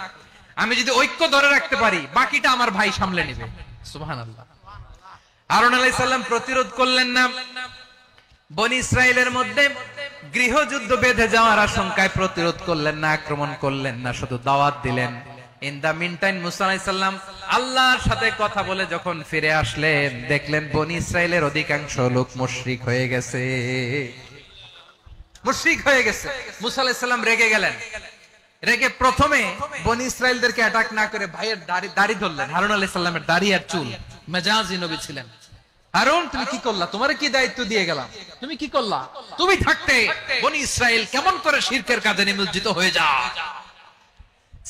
আমি যদি ঐক্য ধরে রাখতে পারি, বাকিটা আমার ভাই সামলে নেবে। সুবহানাল্লাহ। হারুন আলাইহিস সালাম প্রতিরোধ করলেন না। বনি ইসরায়েলের মধ্যে গৃহযুদ্ধ বেঁধে যাওয়ার আশঙ্কায় প্রতিরোধ করলেন না, আক্রমণ করলেন না, শুধু দাওয়াত দিলেন। ইন দা মিন টাইম মুসা আলাইহিস সালাম আল্লাহর সাথে কথা বলে যখন ফিরে আসলেন, দেখলেন বনি ইসরায়েলের অধিকাংশ লোক মুশরিক হয়ে গেছে। মুশরিক হয়ে গেছে। মুসা আলাইহিস সালাম রেগে গেলেন। রেগে প্রথমে বনি ইসরায়েলদেরকে অ্যাটাক না করে ভাইয়ের দাড়ি ধরলেন। হারুন আলাইহিস সালামের দাড়ি আর চুল। মেজাজি নবী ছিলেন। হারুন, তুমি কি করলা? তোমারে কি দায়িত্ব দিয়ে গেলাম? তুমি কি করলা? তুমি থাকতে বনি ইসরায়েল কেমন করে শিরকের কাজে নিমজ্জিত হয়ে যায়?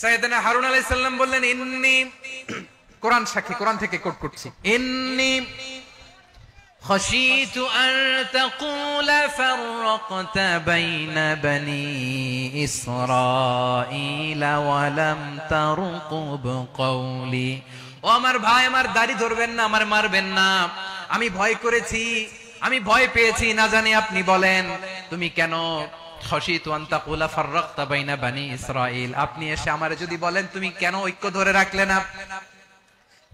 সাইয়েদনা হারুন আলাইহিস সালাম বললেন, ইন্নী, কোরআন সাক্ষী, কোরআন থেকে কোট করছি, ইন্নী খাশিতু আন তাকুলা ফাররাকতা বাইনা বনি ইসরাঈল ওয়া লাম তারকুব কওলি। ও আমার ভাই, আমার দাড়ি ধরবেন না, আমার মারবেন না। আমি ভয় করেছি, আমি ভয় পেয়েছি, না জানি আপনি বলেন তুমি কেন খাশিতু আন তাকুলা ফাররাকতা বাইনা বনি ইসরাঈল, আপনি এসে আমারে যদি বলেন তুমি কেন ঐক্য ধরে রাখলে না,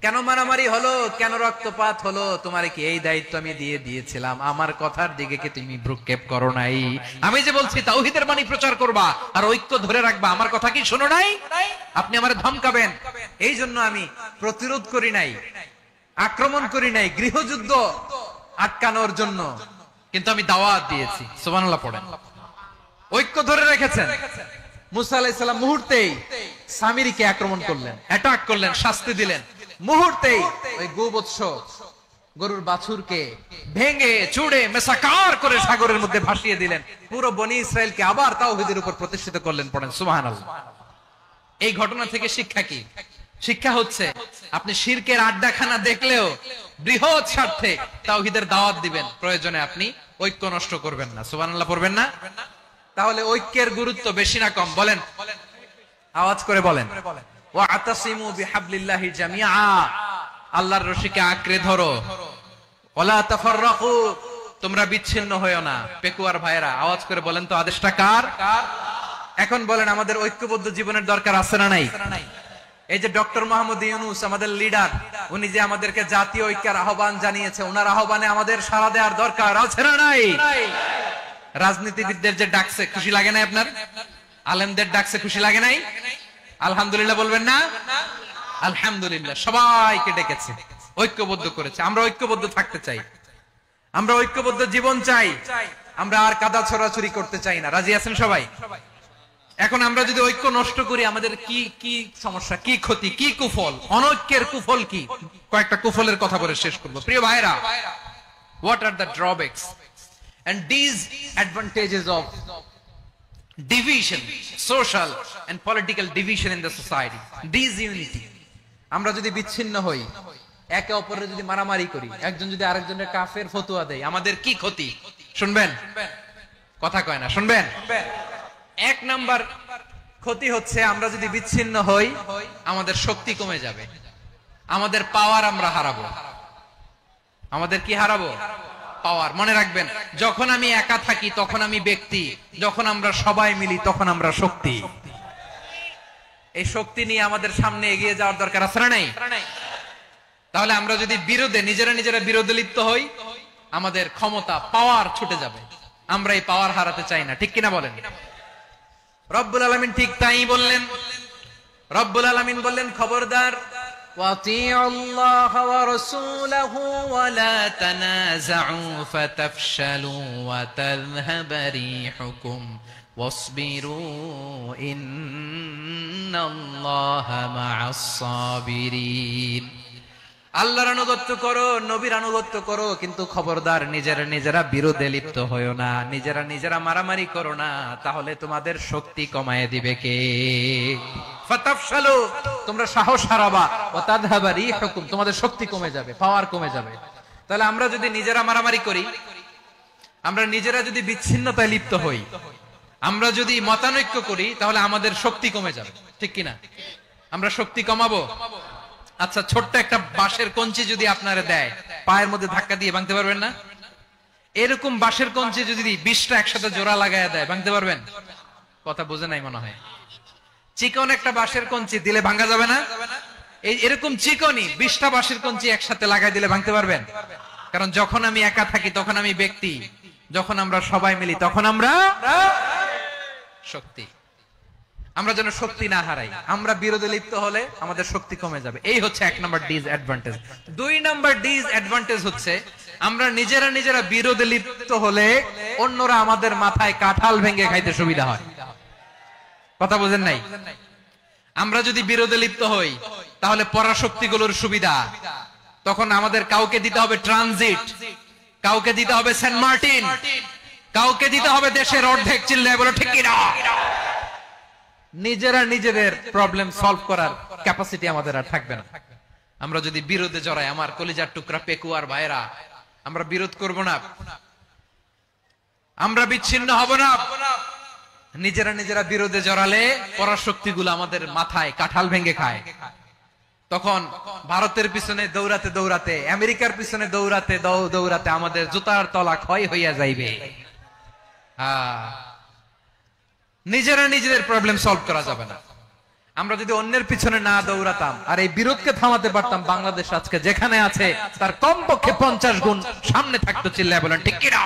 কেন মারামারি হলো, কেন রক্তপাত হলো, তোমারে কি এই দায়িত্ব আমি দিয়ে দিয়েছিলাম? আমার কথার দিকে কি তুমি ভ্রুক্ষেপ করো নাই? আমি যে বলছি তাওহীদের বাণী প্রচার করবা আর ঐক্য ধরে রাখবা, আমার কথা কি শোনো নাই? আপনি আমারে ধমকাবেন, এই জন্য আমি প্রতিরোধ করি নাই, আক্রমণ করি নাই, গৃহযুদ্ধ আটকানোর জন্য, কিন্তু আমি দাওয়াত দিয়েছি। সুবহানাল্লাহ পড়েন। ঐক্য ধরে রেখেছেন। মুসা আলাইহিস সালাম মুহূর্তেই সামিরিকে আক্রমণ করলেন, অ্যাটাক করলেন, শাস্তি দিলেন। মুহূর্তেই ওই গোবৎস গরুর বাছুরকে ভেঙে চুড়ে মেসাকার করে সাগরের মধ্যে ভাসিয়ে দিলেন। পুরো বনি ইসরায়েলকে আবার তাওহীদের উপর প্রতিষ্ঠিত করলেন। পড়েন সুবহানাল্লাহ। এই ঘটনা থেকে শিক্ষা কি? শিক্ষা হচ্ছে, আপনি শিরকের আড্ডাখানা দেখলেও বৃহৎ স্বার্থে তাওহীদের দাওয়াত দিবেন, প্রয়োজনে আপনি ঐক্য নষ্ট করবেন না। সুবহানাল্লাহ পড়বেন না? তাহলে ঐক্যের গুরুত্ব বেশি না কম? বলেন, আওয়াজ করে বলেন। ওয়াতাসিমু বিহাবলিল্লাহি জামিআ, আল্লাহর রশিকে আঁকড়ে ধরো। ওয়ালা তাফাররাকু, তোমরা বিচ্ছিন্ন হয়ো না। পেকুয়ার ভাইরা আওয়াজ করে বলেন তো আদেশটা কার? এখন বলেন আমাদের ঐক্যবদ্ধ জীবনের দরকার আছে না নাই? এই যে ডক্টর মোহাম্মদ ইউনূস আমাদের লিডার, উনি যে আমাদেরকে জাতীয় ঐক্যের আহ্বান জানিয়েছে, ওনার আহ্বানে আমাদের সাড়া দেওয়ার দরকার আছে না নাই? রাজনীতিবিদদের যে ডাকছে খুশি লাগে নাই আপনার? আলেমদের ডাকছে খুশি লাগে নাই? আলহামদুলিল্লাহ বলবেন না? আলহামদুলিল্লাহ, সবাইকে ডেকেছে, ঐক্যবদ্ধ করেছে। আমরা ঐক্যবদ্ধ থাকতে চাই, আমরা ঐক্যবদ্ধ জীবন চাই, আমরা আর কাদা ছড়াছড়ি করতে চাই না। রাজি আছেন সবাই? এখন আমরা যদি ঐক্য নষ্ট করি আমাদের কি কি সমস্যা, কি ক্ষতি, কি কুফল? অনৈক্যের কুফল কি? কয়েকটা কুফলের কথা বলে শেষ করব। প্রিয় ভাইরা, what are the drawbacks and disadvantages of division, social and political division in the society? Disunity, আমরা যদি বিচ্ছিন্ন হই, একে অপরের যদি মারামারি করি, একজন যদি আরেকজনের কাফের ফতোয়া দেয়, আমাদের কি ক্ষতি? শুনবেন? কথা কয় না, শুনবেন? এক নাম্বার ক্ষতি হচ্ছে আমরা যদি বিচ্ছিন্ন হই আমাদের শক্তি কমে যাবে, আমাদের পাওয়ার আমরা হারাবো। আমাদের কি হারাবো? পাওয়ার। মনে রাখবেন, যখন আমি একা থাকি তখন আমি ব্যক্তি, যখন আমরা সবাই মিলি তখন আমরা শক্তি। এই শক্তি নিয়ে আমাদের সামনে এগিয়ে যাওয়ার দরকার আছে না নাই? তাহলে আমরা যদি বিরোধে নিজেরা বিরোধে লিপ্ত হই আমাদের ক্ষমতা, পাওয়ার ছুটে যাবে। আমরা এই পাওয়ার হারাতে চাই না, ঠিক কিনা বলেন? রব্বুল আলামিন ঠিক তাই বললেন। রব্বুল আলামিন বললেন, খবরদার, ওয়াতিউল্লাহ ওয়া রাসূলাহু ওয়া লা তানাযাউ ফাতাফশালু ওয়া তাযহাবা রিহুকুম ওয়াসবিরু ইন্নাল্লাহা মা'আস সাবিরিন। আল্লাহর আনুগত্য করো, নবীর আনুগত্য করো, কিন্তু খবরদার নিজেরা বিরোধে লিপ্ত হয়ো না, নিজেরা মারামারি করো না, তাহলে তোমাদের শক্তি কমায় দিবে কে? ফাতাফশালু, তোমরা সাহস হারাবা, ওয়া তাযহাবা রিহুকুম, তোমাদের শক্তি কমে যাবে, পাওয়ার কমে যাবে। তাহলে আমরা যদি নিজেরা মারামারি করি, আমরা নিজেরা যদি বিচ্ছিন্নতায় লিপ্ত হই, আমরা যদি মতানৈক্য করি, তাহলে আমাদের শক্তি কমে যাবে, ঠিক কিনা? আমরা শক্তি কমাবো। আচ্ছা, ছোট্ট একটা বাঁশের কঞ্চি যদি আপনারা দেয়, পায়ের মধ্যে ধাক্কা দিয়ে ভাঙতে পারবেন না? এরকম বাঁশের কঞ্চি যদি 20টা একসাথে জোড়া লাগায় দেয়, ভাঙতে পারবেন? কথা বোঝে নাই মনে হয়। চিকন একটা বাঁশের কঞ্চি দিলে ভাঙা যাবে না? এরকম চিকনই 20টা বাঁশের কঞ্চি একসাথে লাগাই দিলে ভাঙতে পারবেন? কারণ যখন আমি একা থাকি তখন আমি ব্যক্তি, যখন আমরা সবাই মিলি তখন আমরা শক্তি। আমরা যেন শক্তি না হারাই। আমরা বিরোধে লিপ্ত হলে আমাদের শক্তি কমে যাবে। এই হচ্ছে 1 নাম্বার ডিসঅ্যাডভান্টেজ। 2 নাম্বার ডিসঅ্যাডভান্টেজ হচ্ছে আমরা নিজেরা বিরোধে লিপ্ত হলে অন্যরা আমাদের মাথায় কাঁঠাল ভেঙে খাইতে সুবিধা হয়। কথা বুঝেন নাই? আমরা যদি বিরোধে লিপ্ত হই তাহলে পরাশক্তিগুলোর সুবিধা, তখন আমাদের কাউকে দিতে হবে ট্রানজিট, কাউকে দিতে হবে সেন্ট মার্টিন, কাউকে দিতে হবে দেশের অর্ধেক। চিল্লায় বলো ঠিক কিনা? নিজেদের প্রবলেম সলভ করার ক্যাপাসিটি আমাদের আর থাকবে না। আমরা যদি বিরোধে জড়াই, আমার কলিজার টুকরা পেকুয়ার ভাইরা, আমরা বিরোধ করব না, আমরা বিচ্ছিন্ন হব না। নিজেরা বিরোধে জড়ালে পরাশক্তিগুলো আমাদের মাথায় কাঁঠাল ভেঙে খায়। তখন ভারতের পিছনে দৌড়াতে, আমেরিকার পিছনে দৌড়াতে আমাদের জুতার তলা ক্ষয় হইয়া যাইবে। নিজেদের প্রবলেম সলভ করা যাবে না। আমরা যদি অন্যের পিছনে না দৌড়াতাম আর এই বিরোধকে থামাতে পারতাম, বাংলাদেশ আজকে যেখানে আছে তার কমপক্ষে 50 গুণ সামনে থাকতো। চিল্লায় বলেন ঠিক কিনা?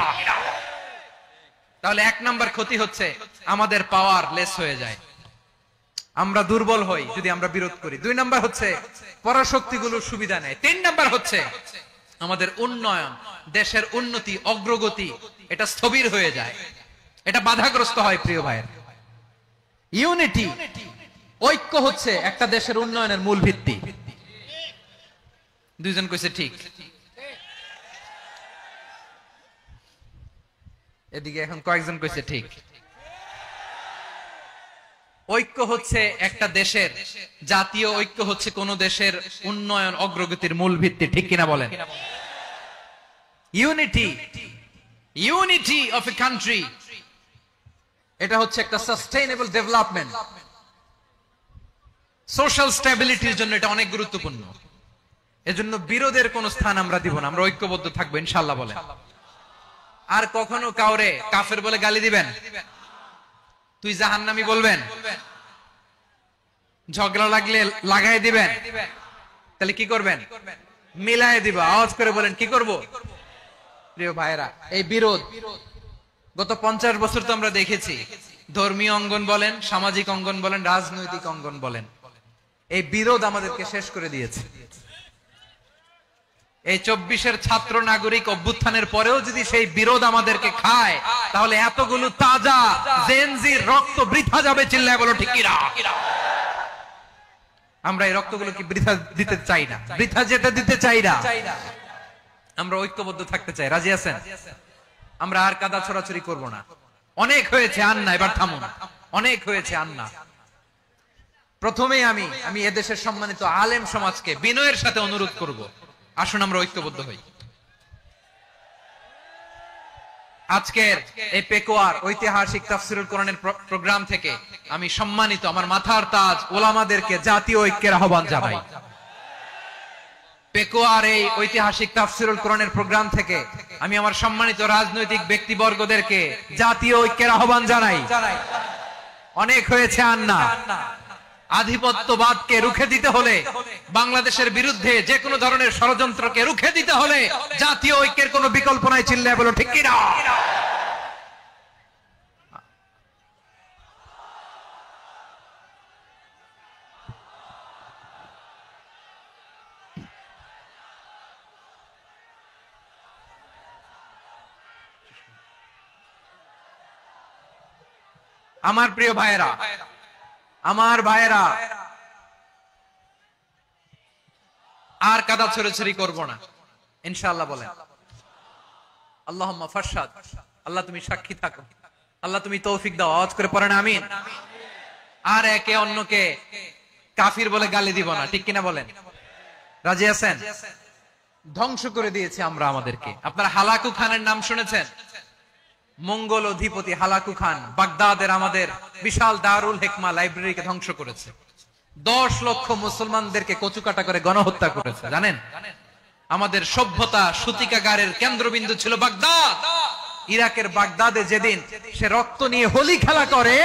তাহলে 1 নাম্বার ক্ষতি হচ্ছে আমাদের পাওয়ার লেস হয়ে যায়, আমরা দুর্বল হই যদি আমরা বিরোধ করি। 2 নাম্বার হচ্ছে পরাশক্তিগুলোর সুবিধা নেয়। 3 নাম্বার হচ্ছে আমাদের উন্নয়ন, দেশের উন্নতি, অগ্রগতি, এটা স্থবির হয়ে যায়, এটা বাধাগ্রস্ত হয়। প্রিয় ভাইয়ের, ইউনিটি, ঐক্য হচ্ছে একটা দেশের উন্নয়নের মূল ভিত্তি। 2 জন কইছে ঠিক। এদিকে এখন কয়েকজন কইছে ঠিক। ঐক্য হচ্ছে একটা দেশের, জাতীয় ঐক্য হচ্ছে কোন দেশের উন্নয়ন, অগ্রগতির মূল ভিত্তি, ঠিক কিনা বলেন? ইউনিটি অফ এ কান্ট্রি, এটা হচ্ছে একটা সাস্টেইনেবল ডেভেলপমেন্ট। সোশ্যাল স্ট্যাবিলিটির জন্য এটা অনেক গুরুত্বপূর্ণ। এজন্য বিরোধের কোন স্থান আমরা দিব না, আমরা ঐক্যবদ্ধ থাকবো ইনশাআল্লাহ বলেন। আর কখনো কাউরে কাফের বলে গালি দিবেন, তুই জাহান্নামী বলবেন, ঝগড়া লাগলে লাগাই দিবেন, তাহলে কি করবেন? মিলাই দিব। আওয়াজ করে বলেন কি করব? প্রিয় ভাইরা, এই বিরোধ গত 50 বছর তো আমরা দেখেছি, ধর্মীয় অঙ্গন বলেন, সামাজিক অঙ্গন বলেন, রাজনৈতিক অঙ্গন বলেন, এই বিরোধ আমাদেরকে শেষ করে দিয়েছে। এই 24-এর ছাত্র নাগরিক অভ্যুত্থানের পরেও যদি সেই বিরোধ আমাদেরকে খায়, তাহলে এতগুলো তাজা জেনজির রক্ত বৃথা যাবে। চিল্লায় বলো ঠিক কিনা? আমরা এই রক্তগুলো কি বৃথা দিতে চাই না, বৃথা যেটা দিতে চাই না। আমরা ঐক্যবদ্ধ থাকতে চাই। রাজি আছেন? আমরা আর কাদা ছড়াছড়ি করব না। অনেক হয়েছে আন্না, এবার থামুন। অনেক হয়েছে আন্না। প্রথমেই আমি এদেশের সম্মানিত আলেম সমাজকে বিনয়ের সাথে অনুরোধ করব, আসুন আমরা ঐক্যবদ্ধ হই। আজকের এই পেকুয়ার ঐতিহাসিক তাফসীরুল কোরআনের প্রোগ্রাম থেকে আমি সম্মানিত আমার মাথার তাজ ওলামাদেরকে জাতীয় ঐক্যের আহ্বান জানাই। পেকুয়ার এই ঐতিহাসিক তাফসীরুল কোরআনের প্রোগ্রাম থেকে আমি আমার সম্মানিত রাজনৈতিক ব্যক্তিবর্গদেরকে জাতীয় ঐক্যের আহ্বান জানাই। অনেক হয়েছে আন্না। আধিপত্যবাদকে রুখে দিতে হলে, বাংলাদেশের বিরুদ্ধে যে কোনো ধরনের ষড়যন্ত্রকে রুখে দিতে হলে জাতীয় ঐক্যের কোনো বিকল্প নাই। চিল্লায় বলো ঠিক কিনা? আমার প্রিয় ভাইয়েরা, আমার ভাইয়েরা, আর কাদা ছড়াছড়ি করব না ইনশাআল্লাহ বলেন। আল্লাহুম্মা ফারশাদ। আল্লাহ তুমি সাক্ষী থাকো, আল্লাহ তুমি তৌফিক দাও। আওয়াজ করে পড়েন আমিন। আর একে অন্যকে কাফির বলে গালি দিব না, ঠিক কিনা বলেন? রাজি আছেন? ধ্বংস করে দিয়েছি আমরা আমাদেরকে। আপনারা হালাকু খানের নাম শুনেছেন? মঙ্গল অধিপতি হালাকু খান বাগদাদের আমাদের বিশাল দারুল হিকমা লাইব্রেরিকে ধ্বংস করেছে। 10 লক্ষ মুসলমানদেরকে কচুকাটা করে গণহত্যা করেছে। জানেন? আমাদের সভ্যতা সূতিকাগারের কেন্দ্রবিন্দু ছিল বাগদাদ। ইরাকের বাগদাদে যেদিন সে রক্ত নিয়ে হোলি খেলা করে,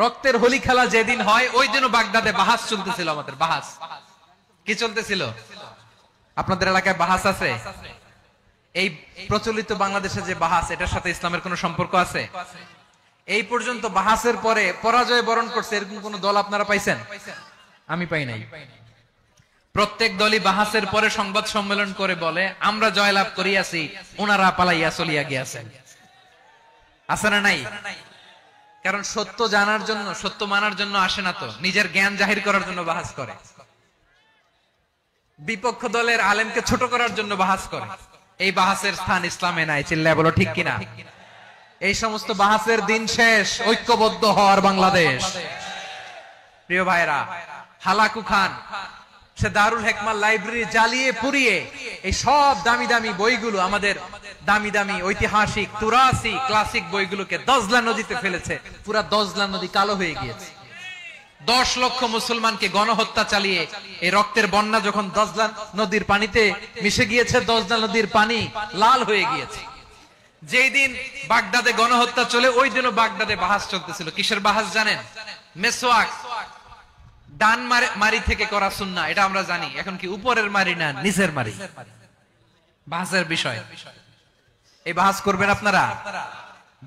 রক্তের হোলি খেলা যেদিন হয়, ওই দিনও বাগদাদে বাহাস চলতেছিল। আমাদের বাহাস কি চলতেছিল? আপনাদের এলাকায় বাহাস আছে? এই প্রচলিত বাংলাদেশে যে বাহাস, এটার সাথে ইসলামের কোন সম্পর্ক আছে? এই পর্যন্ত বাহাসের পরে পরাজয় বরণ করছে এরকম কোন দল আপনারা পাইছেন? আমি পাই নাই। প্রত্যেক দলই বাহাসের পরে সংবাদ সম্মেলন করে বলে আমরা জয়লাভ করিয়াছি, ওনারা পালাইয়া চলিয়া গিয়াছেন। আছে না নাই? কারণ সত্য জানার জন্য, সত্য মানার জন্য আসে না তো, নিজের জ্ঞান জাহির করার জন্য বাহাস করে। বিপক্ষ দলের আলেমকে ছোট করার জন্য বাহাস করে। এই বাহাসের স্থান ইসলামে নাই। চিল্লায় বলো ঠিক কিনা? এই সমস্ত বাহাসের দিন শেষ। ঐক্যবদ্ধ হওয়ার বাংলাদেশ। প্রিয় ভাইরা, হালাকু খান সে দারুল হিকমা লাইব্রেরি জ্বালিয়ে পুড়িয়ে এই সব দামি দামি বইগুলো, আমাদের দামি দামি ঐতিহাসিক তুরাসি ক্লাসিক বইগুলোকে দজলা নদীতে ফেলেছে। পুরা দজলা নদী কালো হয়ে গিয়েছে। 10 লক্ষ মুসলমানকে গণহত্যা চালিয়ে এই রক্তের বন্যা যখন দজলা নদীর পানিতে মিশে গিয়েছে, দজলা নদীর পানি লাল হয়ে গিয়েছে। যেই দিন বাগদাদে গণহত্যা চলে, ওই দিনও বাগদাদে বাহাস চলতেছিল। কিসের বাহাস জানেন? মেসওয়াক, ডান মারি থেকে করা সুন্নাহ, এটা আমরা জানি। এখন কি উপরের মারি না নিচের মারি? বাহাসের বিষয়। এই বাহাস করবেন আপনারা?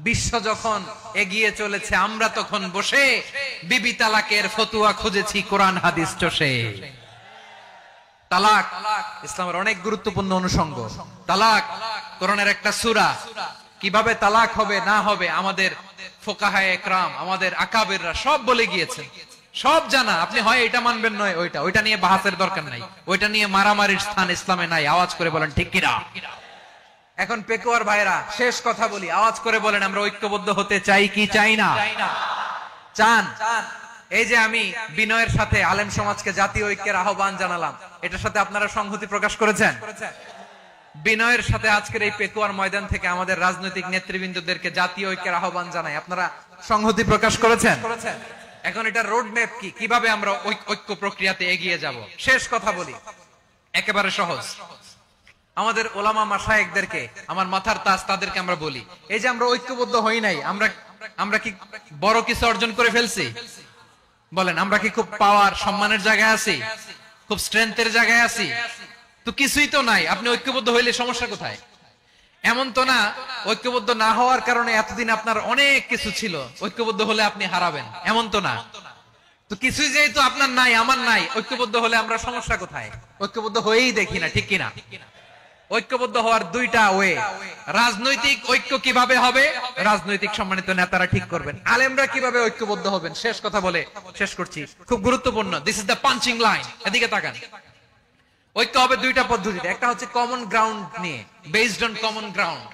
বিশ্ব যখন এগিয়ে চলেছে, আমরা তখন বসে বিবি তালাকের ফতুয়া খুঁজেছি কোরআন হাদিস চষে। তালাক ইসলামের অনেক গুরুত্বপূর্ণ অনুষঙ্গ। তালাক কোরআনের একটা সূরা। কিভাবে তালাক হবে না হবে আমাদের ফুকাহায়ে ইকরাম, আমাদের আকাবেররা সব বলে গিয়েছে, সব জানা। আপনি হয় এটা মানবেন নয় ওইটা। ওইটা নিয়ে বাহাসের দরকার নাই, ওইটা নিয়ে মারামারির স্থান ইসলামে নাই। আওয়াজ করে বলেন ঠিক কিনা? এখন পেকুয়ার ভাইরা, শেষ কথা বলি, আওয়াজ করে বলেন আমরা ঐক্যবদ্ধ হতে চাই কি চাই না? চান? এই যে আমি বিনয়ের সাথে আলেম সমাজকে জাতীয় ঐক্যের আহ্বান জানালাম, এটার সাথে আপনারা সংহতি প্রকাশ করেছেন? বিনয়ের সাথে আজকের এই পেকুয়ার ময়দান থেকে আমাদের রাজনৈতিক নেতৃবৃন্দদেরকে জাতীয় ঐক্যের আহ্বান জানাই, আপনারা সংহতি প্রকাশ করেছেন? এখন এটা রোড ম্যাপ কি, কিভাবে আমরা ঐক্য প্রক্রিয়াতে এগিয়ে যাব? শেষ কথা বলি, একেবারে সহজ। আমাদের ওলামা মাশায়েখদেরকে, আমার মাথার তাজ, তাদেরকে আমরা বলি, এই যে আমরা ঐক্যবদ্ধ হই নাই, আমরা কি বড় কিছু অর্জন করে ফেলছি? বলেন, আমরা কি খুব পাওয়ার সম্মানের জায়গায় আছি? খুব স্ট্রেংথের জায়গায় আছি? তো কিছুই তো নাই। আপনি ঐক্যবদ্ধ হইলে সমস্যা কোথায়? এমন তো না ঐক্যবদ্ধ না হওয়ার কারণে এতদিন আপনার অনেক কিছু ছিল, ঐক্যবদ্ধ হলে আপনি হারাবেন, এমন তো না। তো কিছুই যেহেতু আপনার নাই, আমার নাই, ঐক্যবদ্ধ হলে আমরা সমস্যা কোথায়? ঐক্যবদ্ধ হয়েই দেখি না, ঠিক কিনা? ঐক্যবদ্ধ হওয়ার দুইটা ওয়ে। রাজনৈতিক ঐক্য কিভাবে হবে? রাজনৈতিক সম্মানিত নেতারা ঠিক করবেন। আলেমরা কিভাবে ঐক্যবদ্ধ হবেন? শেষ কথা বলে শেষ করছি, খুব গুরুত্বপূর্ণ। This is the punching line. এদিকে তাকান। ঐক্য হবে দুইটা পদ্ধতিতে। একটা হচ্ছে কমন গ্রাউন্ড নিয়ে, বেসড অন কমন গ্রাউন্ড।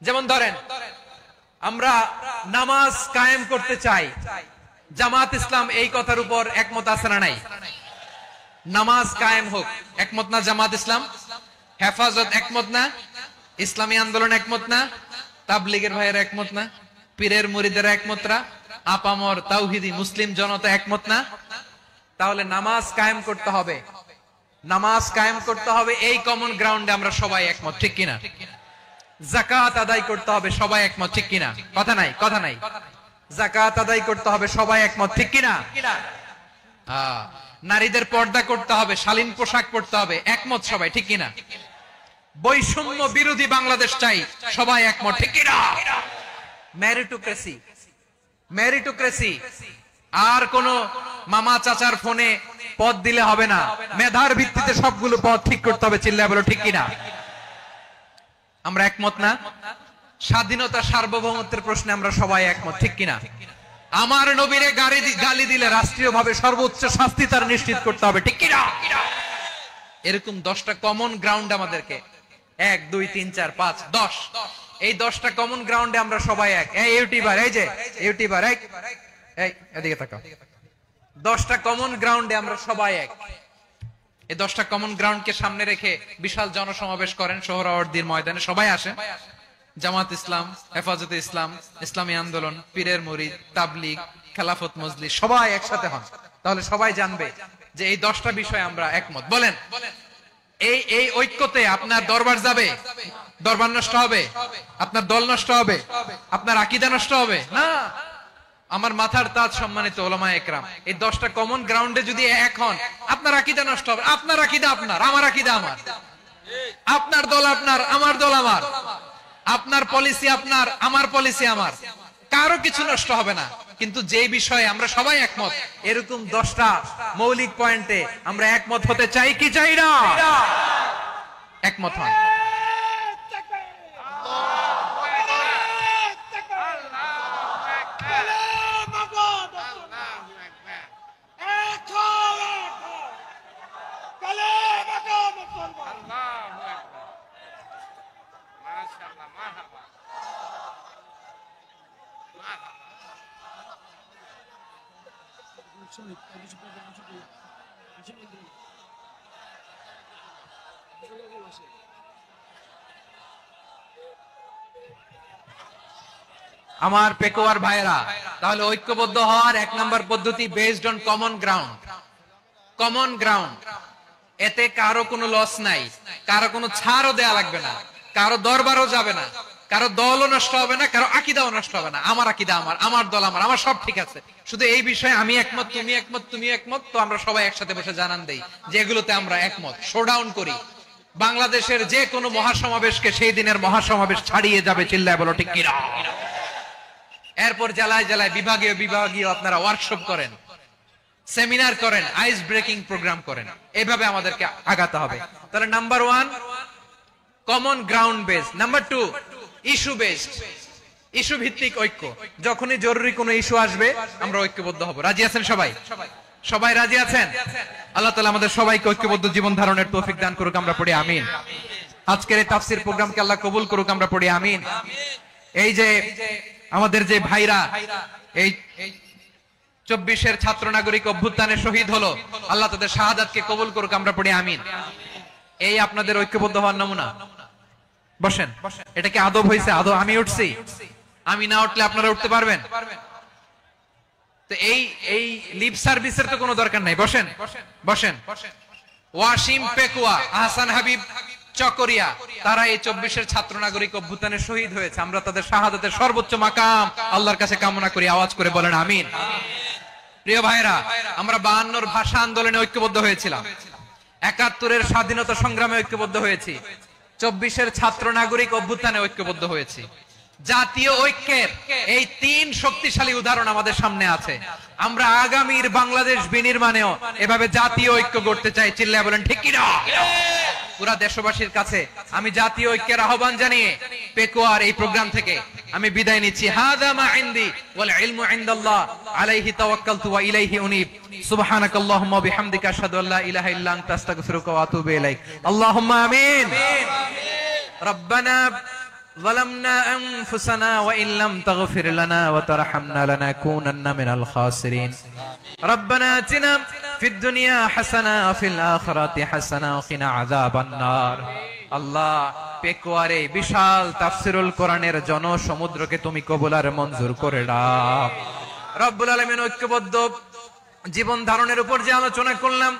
যেমন ধরেন, আমরা নামাজ কায়েম করতে চাই, জামাত ইসলাম এই কথার উপর একমত আছে না নাই? নামাজ কায়েম হোক, একমত না জামাত ইসলাম? হেফাজত একমত না? ইসলামী আন্দোলন একমত না? তাবলীগের ভাইয়েরা একমত না? পীরের মুরিদেরা একমত না? আপামর তাওহীদি মুসলিম জনতা একমত না? তাহলে নামাজ কায়েম করতে হবে, নামাজ কায়েম করতে হবে এই কমন গ্রাউন্ডে আমরা সবাই একমত, ঠিক কিনা? যাকাত আদায় করতে হবে, সবাই একমত, ঠিক কিনা? কথা নাই, কথা নাই। যাকাত আদায় করতে হবে, সবাই একমত, ঠিক কিনা? নারীদের পর্দা করতে হবে, শালীন পোশাক পরতে হবে, একমত সবাই, ঠিক কিনা? বৈষম্য বিরোধী বাংলাদেশ চাই, সবাই একমত, ঠিক কিনা? Meritocracy, meritocracy. আর কোন মামা চাচার ফোনে পদ দিলে হবে না, মেধার ভিত্তিতে সবগুলো পদ ঠিক করতে হবে, চিল্লায় বলো ঠিক কিনা? আমরা একমত না? স্বাধীনতা সার্বভৌমত্বের প্রশ্নে আমরা সবাই একমত, ঠিক কিনা? আমার নবীরে গালি দিলে রাষ্ট্রীয়ভাবে সর্বোচ্চ শাস্তি তার নিশ্চিত করতে হবে, ঠিক কিনা? এরকম 10টা কমন গ্রাউন্ড আমাদেরকে, 1 2 3 4 5 10, এই 10টা কমন গ্রাউন্ডে আমরা সবাই এক। এই ইউটিউবার, এই যে ইউটিউবার, এই এদিকে তাকাও। 10টা কমন গ্রাউন্ডে আমরা সবাই এক। এই 10টা কমন গ্রাউন্ডকে সামনে রেখে বিশাল জনসমাবেশ করেন সোহরাওয়ার্দীর ময়দানে, সবাই আসেন। জামাত ইসলাম, হেফাজতে ইসলাম, ইসলামী আন্দোলন, পীরের মুরিদ, তাবলীগ, খেলাফত মজলিস, সবাই একসাথে হন। তাহলে সবাই জানবে যে এই 10টা বিষয়ে আমরা একমত। বলেন, এই ঐক্যতে আপনার দরবার যাবে? দরবার নষ্ট হবে? আপনার দল নষ্ট হবে? আপনার আকীদা নষ্ট হবে না? আমার মাথার তাজ সম্মানিত ওলামায়ে একরাম, এই 10টা কমন গ্রাউন্ডে যদি এক হন, আপনার আকীদা নষ্ট হবে? আপনার আকীদা আপনার, আমার আকীদা আমার, আপনার দল আপনার, আমার দল আমার, আপনার পলিসি আপনার, আমার পলিসি আমার, কারো কিছু নষ্ট হবে না। কিন্তু যে বিষয়ে আমরা সবাই একমত, এরকম 10টা মৌলিক পয়েন্টে আমরা একমত হতে চাই কি চাই না? একমত হন। আমার পেকোয়ার ভাইরা, তাহলে ঐক্যবদ্ধ হওয়ার 1 নম্বর পদ্ধতি based on common ground. Common ground, এতে কারো কোনো লস নাই, কারো কোনো ছাড়ও দেয়া লাগবে না, কারো দরবারও যাবে না, কারো দলও নষ্ট হবে না, কারো আকীদাও নষ্ট হবে না। আমার আকীদা আমার, আমার দল আমার, আমার সব ঠিক আছে। শুধু এই বিষয়ে আমি একমত, তুমি একমত, তুমি একমত, তো আমরা সবাই একসাথে বসে জানান দেই যে এগুলোতে আমরা একমত, শোডাউন করি। বাংলাদেশের যে কোনো মহাসমাবেশকে সেই দিনের মহাসমাবেশ ছাড়িয়ে যাবে, চিল্লায় বলো ঠিক কিনা? এরপর জেলায় জেলায় বিভাগীয় বিভাগীয় আপনারা ওয়ার্কশপ করেন, সেমিনার করেন, আইস ব্রেকিং প্রোগ্রাম করেন। এইভাবে আমাদেরকে আগাতে হবে। তাহলে number 1 common ground base. Number 2 issue based, issue ভিত্তিক ঐক্য। যখনই জরুরি কোনো ইস্যু আসবে আমরা ঐক্যবদ্ধ হব। রাজি আছেন সবাই? সবাই রাজি আছেন? আল্লাহ তাআলা আমাদের সবাইকে ঐক্যবদ্ধ জীবন ধারণের তৌফিক দান করুক, আমরা পড়ি আমিন। আজকের এই তাফসীর প্রোগ্রামকে আল্লাহ কবুল করুক, আমরা পড়ি আমিন। এই যে আমাদের যে ভাইরা এই 24-এর ছাত্র নাগরিক অভ্যুত্থানে শহীদ হলো, আল্লাহ তাদের শাহাদাতকে কবুল করুক, আমরা পড়ি আমিন। এই আপনাদের ঐক্যবদ্ধ হওয়ার নমুনা। বসেন, এটা কি আদব হয়েছে? আদব আমি উঠছি, আমি না উঠলে আপনারা উঠতে পারবেন? তো এই লিপ সার্ভিসের তো কোনো দরকার নাই। বসেন বসেন। ওয়াসিম পেকুয়া, আহসান হাবিব চকরিয়া, তারা এই 24-এর ছাত্র নাগরিক অভ্যুত্থানে শহীদ হয়েছে। আমরা তাদের শাহাদাতের সর্বোচ্চ মাকাম আল্লাহর কাছে কামনা করি। আওয়াজ করে বলেন আমিন। প্রিয় ভাইরা, আমরা 52-র ভাষা আন্দোলনে ঐক্যবদ্ধ হয়েছিলাম, 71-এর স্বাধীনতা সংগ্রামে ঐক্যবদ্ধ হয়েছি, 24-এর ছাত্র নাগরিক অভ্যুত্থানে ঐক্যবদ্ধ হয়েছি। জাতীয় ঐক্যের এই 3 শক্তিশালী উদাহরণ আমাদের সামনে আছে। আমরা আগামীর বাংলাদেশ বিনির্মাণেও এভাবে জাতীয় ঐক্য গড়তে চাই। চিল্লায় বলেন ঠিক কি না? পুরা দেশবাসীর কাছে আমি জাতীয় ঐক্যের আহ্বান জানিয়ে পেকুয়ার এই প্রোগ্রাম থেকে আমি বিদায় নিচ্ছি। হাযা মা ইনদি ওয়াল ইলমু ইনদাল্লাহ আলাইহি তাওয়াক্কালতু ওয়া ইলাইহি উনীব। সুবহানাকাল্লাহুম্মা ওয়া বিহামদিকা আশহাদু আল্লা ইলাহা ইল্লা আনতা আস্তাগফিরুকা ওয়া আতুবু ইলাইক। আল্লাহুম্মা আমিন। রব্বানা ظلمنا أنفسنا وإن لم تغفر لنا وترحمنا لنكونن من الخاسرين. ربنا آتنا في الدنيا حسنة وفي الآخرة حسنة وقنا عذاب النار. আল্লাহ, পেকুয়ার এই বিশাল তাফসিরুল কোরআনের জনসমুদ্রকে তুমি কবুল আর মঞ্জুর করে দাও। রব্বুল আলামিন, ঐক্যবদ্ধ জীবন ধারণের উপর যে আলোচনা করলাম,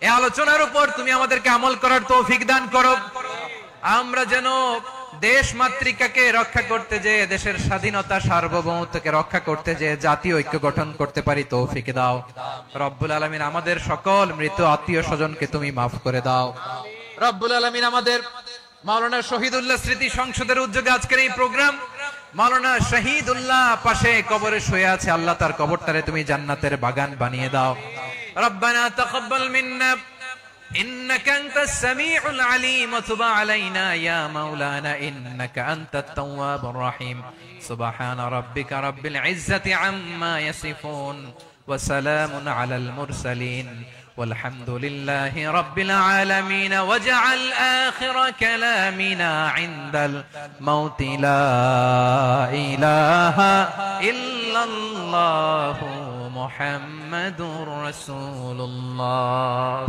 এই আলোচনার উপর তুমি আমাদেরকে আমল করার তৌফিক দান করো। আমরা যেন দেশ মাতৃকাকে রক্ষা করতে যে, দেশের স্বাধীনতা সার্বভৌমত্বকে রক্ষা করতে যে জাতীয় ঐক্য গঠন করতে পারি তৌফিক দাও। রব্বুল আলামিন, আমাদের সকল মৃত আত্মীয় স্বজনকে তুমি মাফ করে দাও। রব্বুল আলামিন, আমাদের মাওলানা শহীদুল্লাহ স্মৃতি সংসদের উদ্যোগে আজকের এই প্রোগ্রাম, মাওলানা শহীদুল্লাহ পাশে কবরে শুয়ে আছে, আল্লাহ তার কবরটারে তুমি জান্নাতের বাগান বানিয়ে দাও। রব্বানা তাকাব্বাল মিন্না إنك أنت السميع العليم وتب علينا يا مولانا إنك أنت التواب الرحيم. سبحان ربك رب العزة عما يصفون وسلام على المرسلين والحمد لله رب العالمين. واجعل آخر كلامنا عند الموت لا إله إلا الله محمد رسول الله.